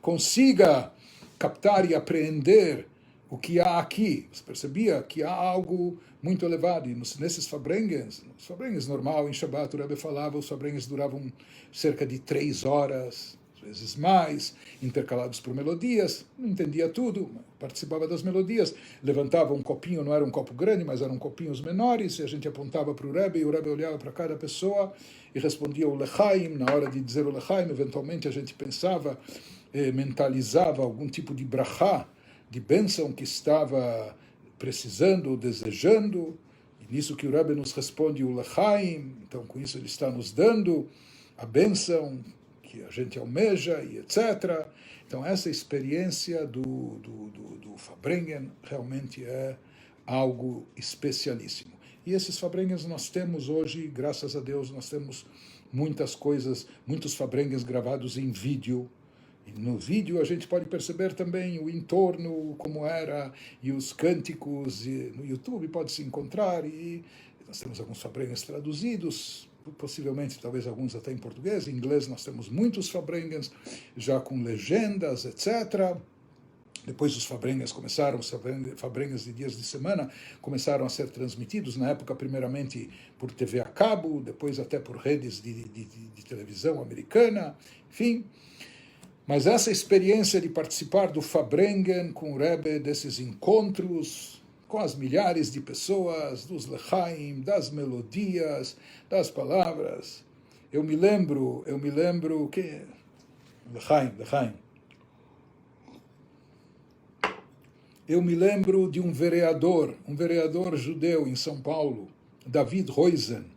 consiga captar e apreender o que há aqui. Você percebia que há algo muito elevado. E nesses Fabrengens, os Fabrengens normal, em Shabbat, o Rebbe falava, os Fabrengens duravam cerca de 3 horas, às vezes mais, intercalados por melodias. Não entendia tudo, participava das melodias, levantava um copinho, não era um copo grande, mas eram copinhos menores, e a gente apontava para o Rebbe, e o Rebbe olhava para cada pessoa e respondia o Lechaim. Na hora de dizer o Lechaim, eventualmente a gente pensava, mentalizava algum tipo de brachá, de bênção que estava precisando ou desejando, e nisso que o Rebbe nos responde o Lechaim, então com isso ele está nos dando a bênção que a gente almeja e etc. Então essa experiência do Fabrengen realmente é algo especialíssimo. E esses Fabrengens nós temos hoje, graças a Deus, nós temos muitas coisas, muitos Fabrengens gravados em vídeo. E no vídeo a gente pode perceber também o entorno, como era, e os cânticos, e no YouTube pode-se encontrar, e nós temos alguns Fabrengens traduzidos, possivelmente talvez alguns até em português. Em inglês nós temos muitos Fabrengens, já com legendas, etc. Depois os Fabrengens começaram, os Fabrengens de dias de semana começaram a ser transmitidos, na época primeiramente por TV a cabo, depois até por redes de televisão americana, enfim. Mas essa experiência de participar do Fabrengen com o Rebbe, desses encontros com as milhares de pessoas, dos Lechaim, das melodias, das palavras, eu me lembro que Lechaim. Eu me lembro de um vereador judeu em São Paulo, David Roisen,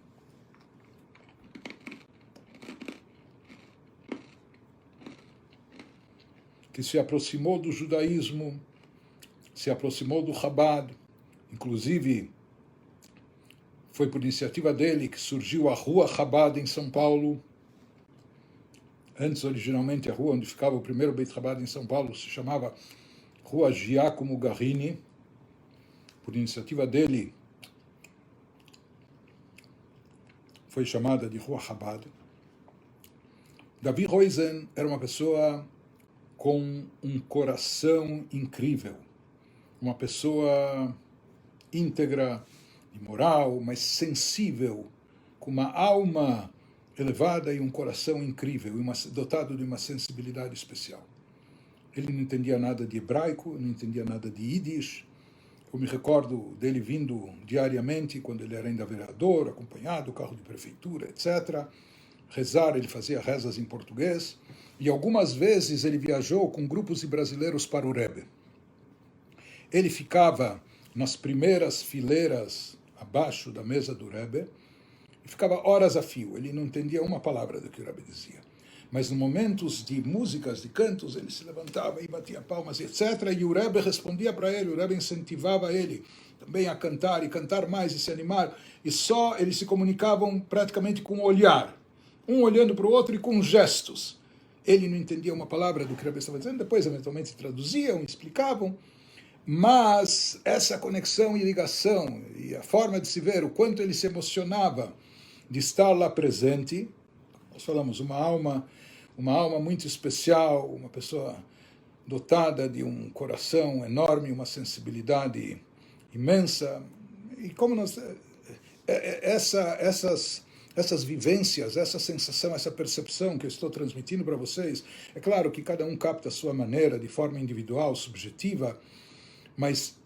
que se aproximou do judaísmo, se aproximou do Chabad, inclusive foi por iniciativa dele que surgiu a Rua Chabad em São Paulo. Antes, originalmente, a rua onde ficava o primeiro Beit Chabad em São Paulo se chamava Rua Giacomo Garrini. Por iniciativa dele, foi chamada de Rua Chabad. Davi Roisen era uma pessoa com um coração incrível, uma pessoa íntegra e moral, mas sensível com uma alma elevada e um coração incrível, dotado de uma sensibilidade especial. Ele não entendia nada de hebraico, não entendia nada de Yiddish. Eu me recordo dele vindo diariamente, quando ele era ainda vereador, acompanhado, carro de prefeitura, etc. Rezar, ele fazia rezas em português. E algumas vezes ele viajou com grupos de brasileiros para o Rebbe. Ele ficava nas primeiras fileiras abaixo da mesa do Rebbe e ficava horas a fio. Ele não entendia uma palavra do que o Rebbe dizia. Mas nos momentos de músicas, de cantos, ele se levantava e batia palmas, etc. E o Rebbe respondia para ele, o Rebbe incentivava ele também a cantar e cantar mais e se animar. E só eles se comunicavam praticamente com o olhar, um olhando para o outro e com gestos. Ele não entendia uma palavra do que o Rebbe estava dizendo, depois eventualmente traduziam, explicavam. Mas essa conexão e ligação e a forma de se ver, o quanto ele se emocionava de estar lá presente, nós falamos uma alma muito especial, uma pessoa dotada de um coração enorme, uma sensibilidade imensa. E como essas vivências, essa sensação, essa percepção que eu estou transmitindo para vocês, é claro que cada um capta a sua maneira, de forma individual, subjetiva, mas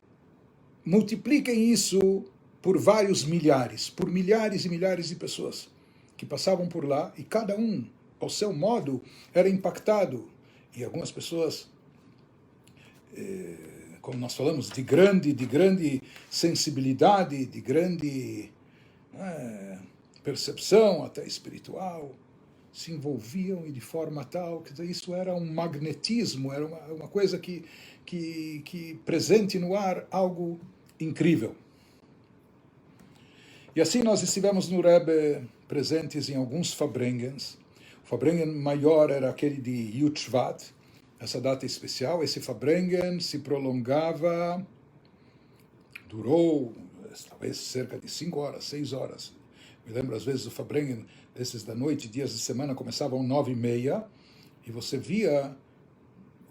multipliquem isso por vários milhares, por milhares e milhares de pessoas que passavam por lá e cada um, ao seu modo, era impactado. E algumas pessoas, como nós falamos, de grande sensibilidade, de grande percepção, até espiritual, se envolviam e de forma tal, quer dizer, isso era um magnetismo, era uma coisa que presente no ar, algo incrível. E assim nós estivemos no Rebbe presentes em alguns Fabrengens. O Fabrengen maior era aquele de Yud Shvat, essa data especial. Esse Fabrengen se prolongava, durou talvez cerca de 5 horas, 6 horas. Me lembro às vezes do Fabrengen, esses da noite, dias de semana, começavam 9h30, e você via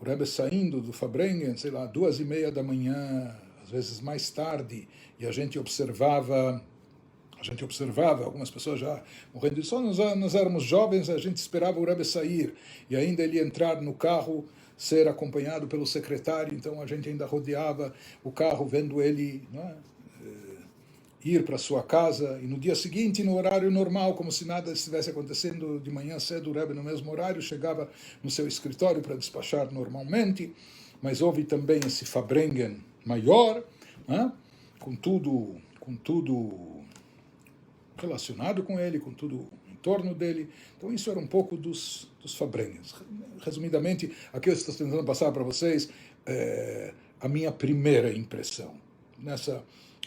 o Rebbe saindo do Fabrengen, sei lá, 2h30 da manhã, às vezes mais tarde, e a gente observava algumas pessoas já morrendo de sono. Nós éramos jovens, a gente esperava o Rebbe sair, e ainda ele entrar no carro, ser acompanhado pelo secretário, então a gente ainda rodeava o carro, vendo ele, não é, ir para sua casa, e no dia seguinte, no horário normal, como se nada estivesse acontecendo, de manhã cedo, o Rebbe no mesmo horário chegava no seu escritório para despachar normalmente. Mas houve também esse Fabrengen maior, né? com tudo relacionado com ele, com tudo em torno dele. Então isso era um pouco dos Fabrengens. Resumidamente, aqui eu estou tentando passar para vocês a minha primeira impressão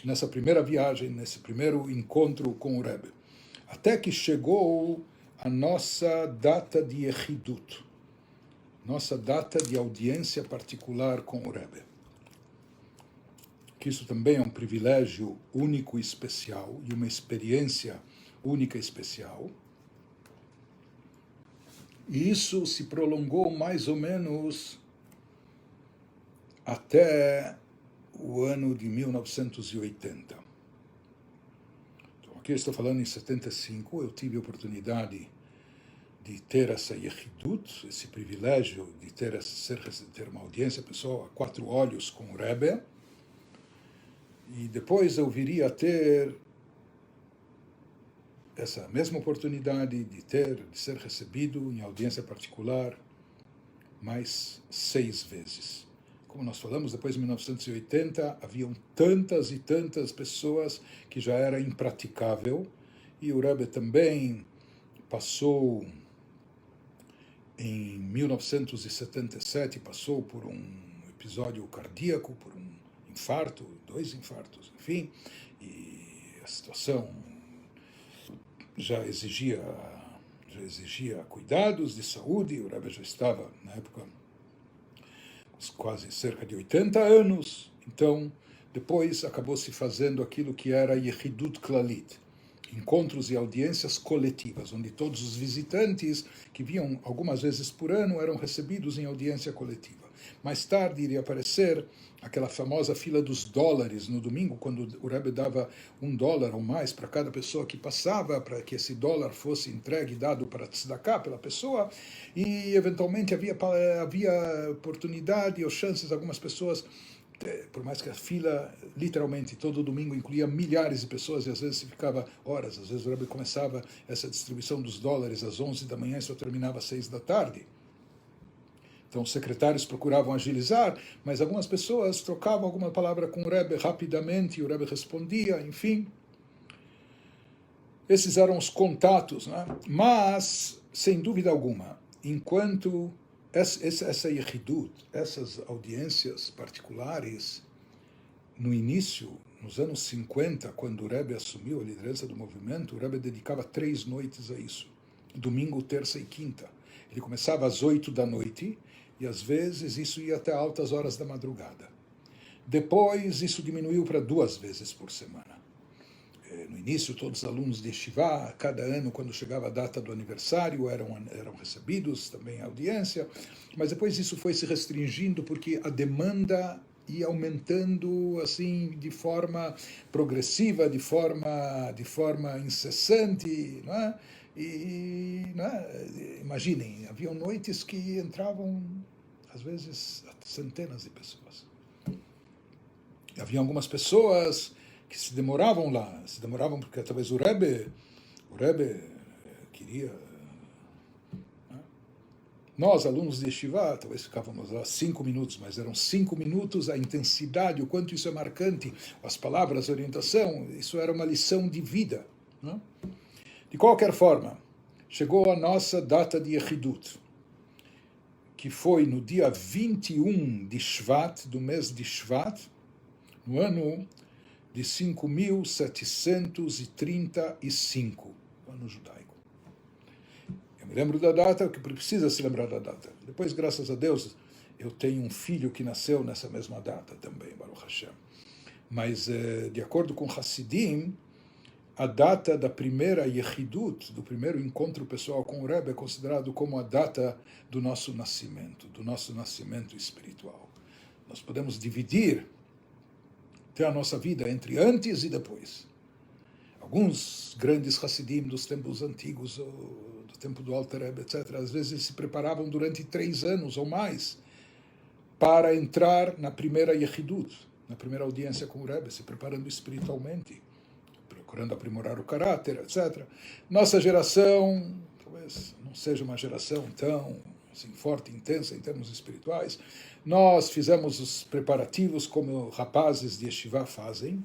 nessa primeira viagem, nesse primeiro encontro com o Rebbe. Até que chegou a nossa data de Yechidut, nossa data de audiência particular com o Rebbe. Que isso também é um privilégio único e especial, e uma experiência única e especial. E isso se prolongou mais ou menos até o ano de 1980. Então, aqui eu estou falando em 75, eu tive a oportunidade de ter essa Yechidut, esse privilégio de ter uma audiência pessoal a 4 olhos com o Rebbe, e depois eu viria a ter essa mesma oportunidade de ser recebido em audiência particular mais 6 vezes. Como nós falamos, depois de 1980, haviam tantas e tantas pessoas que já era impraticável, e o Rebbe também passou, em 1977, passou por um episódio cardíaco, por um infarto, 2 infartos, enfim, e a situação já exigia cuidados de saúde. O Rebbe já estava, na época, quase cerca de 80 anos, então depois acabou se fazendo aquilo que era Yechidut Klalit, encontros e audiências coletivas, onde todos os visitantes que vinham algumas vezes por ano eram recebidos em audiência coletiva. Mais tarde iria aparecer aquela famosa fila dos dólares no domingo, quando o Rebbe dava $1 ou mais para cada pessoa que passava, para que esse dólar fosse entregue, dado para tzedakah pela pessoa, e eventualmente havia oportunidade ou chances, algumas pessoas, por mais que a fila, literalmente, todo domingo incluía milhares de pessoas, e às vezes ficava horas, às vezes o Rebbe começava essa distribuição dos dólares às 11 da manhã e só terminava às 6 da tarde. Então os secretários procuravam agilizar, mas algumas pessoas trocavam alguma palavra com o Rebbe rapidamente, e o Rebbe respondia, enfim. Esses eram os contatos, né? Mas, sem dúvida alguma, enquanto essa yechidut, essas audiências particulares, no início, nos anos 50, quando o Rebbe assumiu a liderança do movimento, o Rebbe dedicava 3 noites a isso, domingo, terça e quinta. Ele começava às 8 da noite, e às vezes isso ia até altas horas da madrugada. Depois isso diminuiu para 2 vezes por semana. No início, todos os alunos de Yeshiva, cada ano, quando chegava a data do aniversário, eram recebidos também a audiência, mas depois isso foi se restringindo porque a demanda ia aumentando assim de forma progressiva, de forma incessante, não é? Não é? Imaginem, haviam noites que entravam, às vezes, centenas de pessoas. Havia algumas pessoas que se demoravam porque talvez o Rebbe queria. Né? Nós, alunos de Yeshiva, talvez ficávamos lá 5 minutos, mas eram 5 minutos, a intensidade, o quanto isso é marcante, as palavras, a orientação, isso era uma lição de vida. Né? De qualquer forma, chegou a nossa data de Yechidut, que foi no dia 21 de Shvat, do mês de Shvat, no ano de 5.735, ano judaico. Eu me lembro da data, que precisa se lembrar da data. Depois, graças a Deus, eu tenho um filho que nasceu nessa mesma data também, Baruch Hashem. Mas, de acordo com Hassidim, a data da primeira Yechidut, do primeiro encontro pessoal com o Rebbe, é considerado como a data do nosso nascimento espiritual. Nós podemos dividir a nossa vida entre antes e depois. Alguns grandes Hassidim dos tempos antigos, do tempo do Alter Rebbe, etc., às vezes se preparavam durante 3 anos ou mais para entrar na primeira Yechidut, na primeira audiência com o Rebbe, se preparando espiritualmente, procurando aprimorar o caráter, etc. Nossa geração, talvez não seja uma geração tão assim, forte, intensa em termos espirituais. Nós fizemos os preparativos como rapazes de Yeshiva fazem.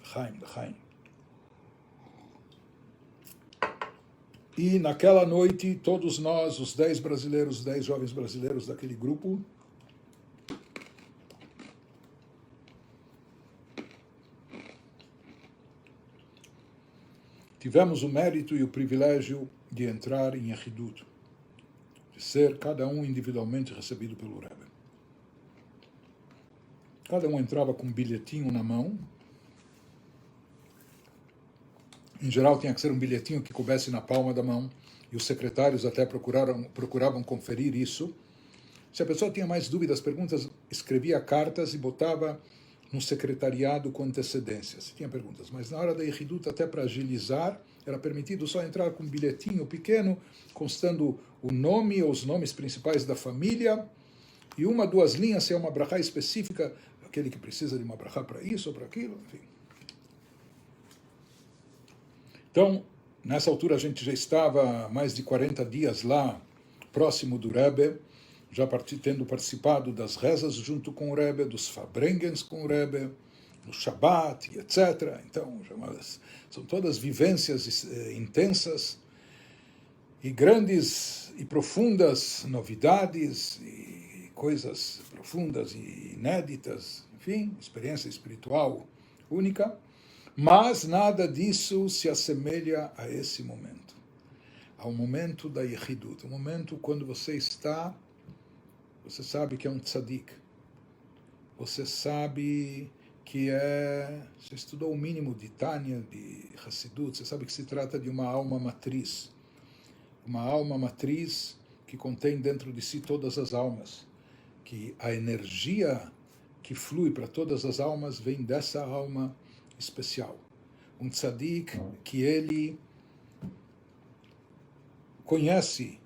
L'chaim. E naquela noite, todos nós, os 10 jovens brasileiros daquele grupo, tivemos o mérito e o privilégio de entrar em Yechidut, de ser cada um individualmente recebido pelo Rebbe. Cada um entrava com um bilhetinho na mão. Em geral, tinha que ser um bilhetinho que coubesse na palma da mão, e os secretários até procuravam conferir isso. Se a pessoa tinha mais dúvidas, perguntas, escrevia cartas e botava no secretariado com antecedência, se tinha perguntas. Mas na hora da Yechidut, até para agilizar, era permitido só entrar com um bilhetinho pequeno, constando o nome ou os nomes principais da família, e 1, 2 linhas, se é uma brachá específica, aquele que precisa de uma brachá para isso ou para aquilo, enfim. Então, nessa altura a gente já estava mais de 40 dias lá, próximo do Rebbe, já tendo participado das rezas junto com o Rebbe, dos Fabrengens com o Rebbe, no Shabbat, etc. Então, são todas vivências intensas e grandes e profundas novidades e coisas profundas e inéditas, enfim, experiência espiritual única. Mas nada disso se assemelha a esse momento, ao momento da Yechidut, o momento quando você sabe que é um tzadik, você sabe que você estudou o mínimo de Tânia, de Hassidut, você sabe que se trata de uma alma matriz que contém dentro de si todas as almas, que a energia que flui para todas as almas vem dessa alma especial. Um tzadik que ele conhece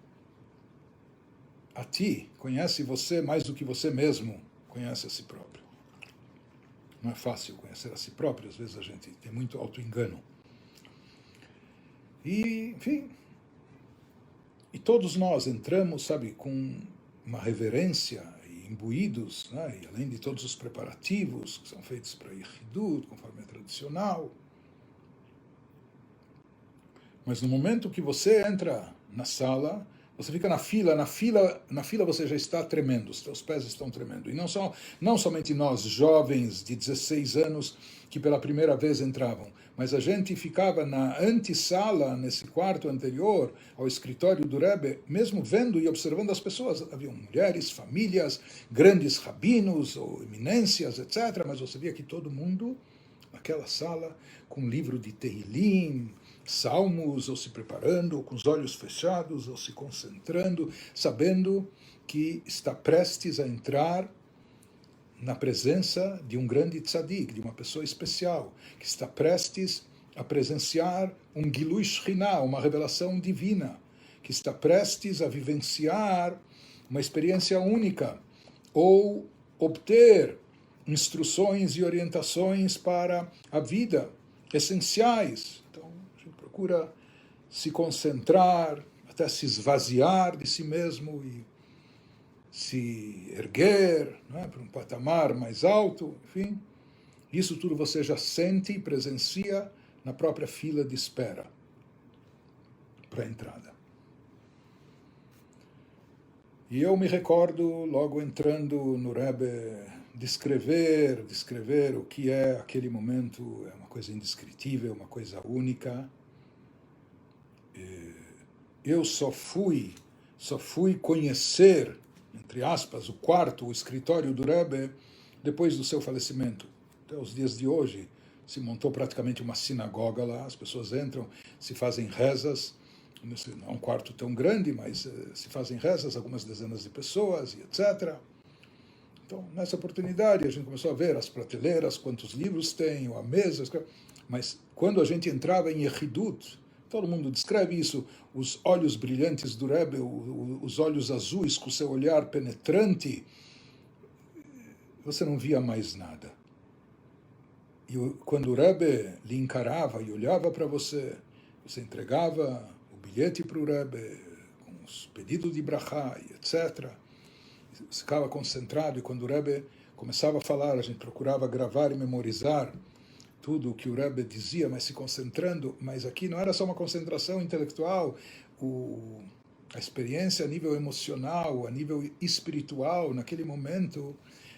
a ti, conhece você mais do que você mesmo conhece a si próprio. Não é fácil conhecer a si próprio, às vezes a gente tem muito auto-engano. E, enfim, e todos nós entramos, sabe, com uma reverência e imbuídos, né, e além de todos os preparativos que são feitos para Yechidut, conforme é tradicional. Mas no momento que você entra na sala, você fica na fila você já está tremendo, os teus pés estão tremendo. E não somente nós, jovens de 16 anos, que pela primeira vez entravam, mas a gente ficava na antessala, nesse quarto anterior ao escritório do Rebbe, mesmo vendo e observando as pessoas. Havia mulheres, famílias, grandes rabinos ou eminências, etc. Mas você via que todo mundo, naquela sala, com um livro de Tehillim, salmos, ou se preparando, ou com os olhos fechados, ou se concentrando, sabendo que está prestes a entrar na presença de um grande tzadik, de uma pessoa especial, que está prestes a presenciar um Gilui Shekhinah, uma revelação divina, que está prestes a vivenciar uma experiência única, ou obter instruções e orientações para a vida, essenciais. Então, a gente procura se concentrar, até se esvaziar de si mesmo e se erguer, né, para um patamar mais alto, enfim. Isso tudo você já sente e presencia na própria fila de espera para a entrada. E eu me recordo, logo entrando no Rebbe, descrever o que é aquele momento, é uma coisa indescritível, uma coisa única. Eu só fui conhecer, entre aspas, o escritório do Rebbe, depois do seu falecimento. Até os dias de hoje, se montou praticamente uma sinagoga lá, as pessoas entram, se fazem rezas, não é um quarto tão grande, mas se fazem rezas, algumas dezenas de pessoas, e etc. Então, nessa oportunidade, a gente começou a ver as prateleiras, quantos livros tem, a mesa, mas quando a gente entrava em Yechidut, todo mundo descreve isso, os olhos brilhantes do Rebbe, os olhos azuis com o seu olhar penetrante, você não via mais nada. E quando o Rebbe lhe encarava e olhava para você, você entregava o bilhete para o Rebbe, com os pedidos de brachá, etc. Você ficava concentrado, e quando o Rebbe começava a falar, a gente procurava gravar e memorizar tudo o que o Rebbe dizia, mas se concentrando. Mas aqui não era só uma concentração intelectual, a experiência a nível emocional, a nível espiritual, naquele momento,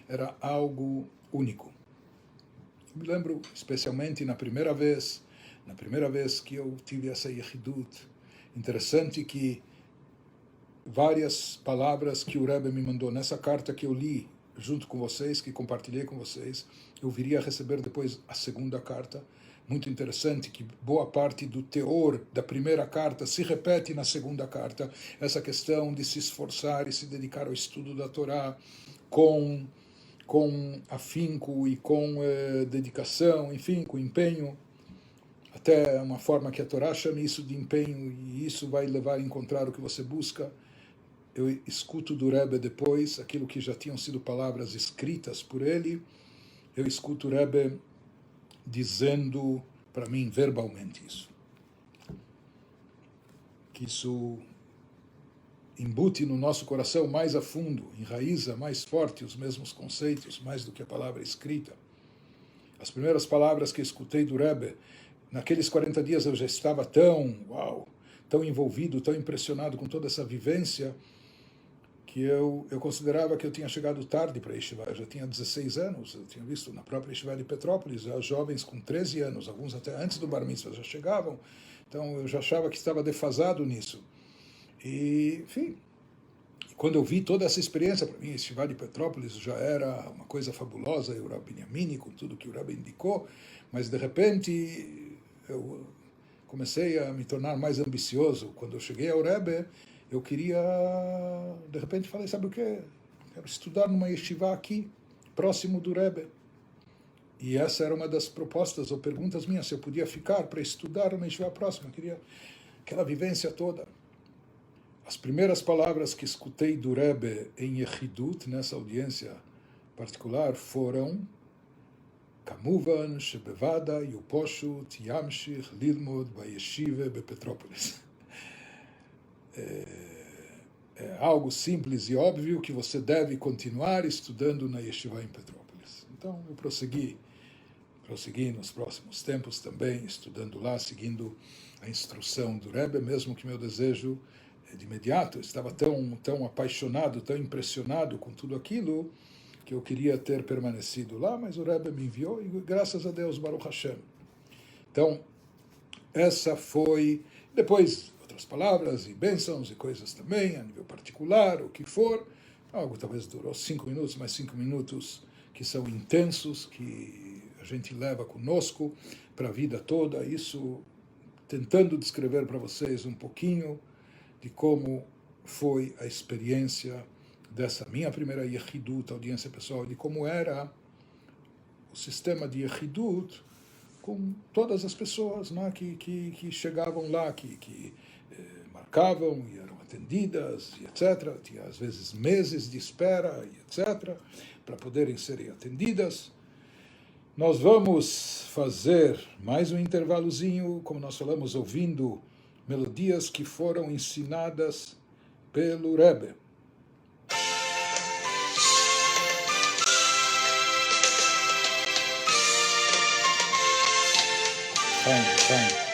era algo único. Eu me lembro especialmente na primeira vez que eu tive essa Yechidut. Interessante que várias palavras que o Rebbe me mandou nessa carta que eu li junto com vocês, que compartilhei com vocês, eu viria a receber depois a segunda carta. Muito interessante que boa parte do teor da primeira carta se repete na segunda carta. Essa questão de se esforçar e se dedicar ao estudo da Torá com afinco e com dedicação, enfim, com empenho. Até uma forma que a Torá chama isso de empenho, e isso vai levar a encontrar o que você busca. Eu escuto do Rebbe depois aquilo que já tinham sido palavras escritas por ele. Eu escuto o Rebbe dizendo para mim verbalmente isso. Que isso embute no nosso coração mais a fundo, enraiza mais forte os mesmos conceitos, mais do que a palavra escrita. As primeiras palavras que escutei do Rebbe, naqueles 40 dias eu já estava tão envolvido, tão impressionado com toda essa vivência, que eu considerava que eu tinha chegado tarde para a Yeshiva. Eu já tinha 16 anos, eu tinha visto na própria Yeshiva de Petrópolis, já jovens com 13 anos, alguns até antes do Bar Mitzvah já chegavam, então eu já achava que estava defasado nisso. E, enfim, quando eu vi toda essa experiência, para mim, a Yeshiva de Petrópolis já era uma coisa fabulosa, e o Rabbi Yamini, com tudo que o Rabbi indicou, mas de repente eu comecei a me tornar mais ambicioso. Quando eu cheguei ao Rebbe, eu queria, de repente falei, sabe o quê? quero estudar numa yeshiva aqui, próximo do Rebbe. E essa era uma das propostas ou perguntas minhas, se eu podia ficar para estudar numa yeshiva próxima, eu queria aquela vivência toda. As primeiras palavras que escutei do Rebbe em Yechidut, nessa audiência particular, foram Kamuvan, Shebevada, Yuposhut, Yamshich, Lilmod, Bayeshiva, Bepetrópolis. É algo simples e óbvio que você deve continuar estudando na Yeshiva em Petrópolis. Então, eu prossegui nos próximos tempos também, estudando lá, seguindo a instrução do Rebbe, mesmo que meu desejo de imediato, eu estava tão apaixonado, tão impressionado com tudo aquilo, que eu queria ter permanecido lá, mas o Rebbe me enviou, e graças a Deus, Baruch Hashem. Então, essa foi, depois, outras palavras e bênçãos e coisas também, a nível particular, o que for, algo talvez durou 5 minutos, mas 5 minutos que são intensos, que a gente leva conosco para a vida toda, isso tentando descrever para vocês um pouquinho de como foi a experiência dessa minha primeira Yechidut, audiência pessoal, de como era o sistema de Yechidut com todas as pessoas, né, que chegavam lá, que marcavam e eram atendidas, e etc. Tinha, às vezes, meses de espera, e etc., para poderem serem atendidas. Nós vamos fazer mais um intervalozinho, como nós falamos, ouvindo melodias que foram ensinadas pelo Rebbe. Fine.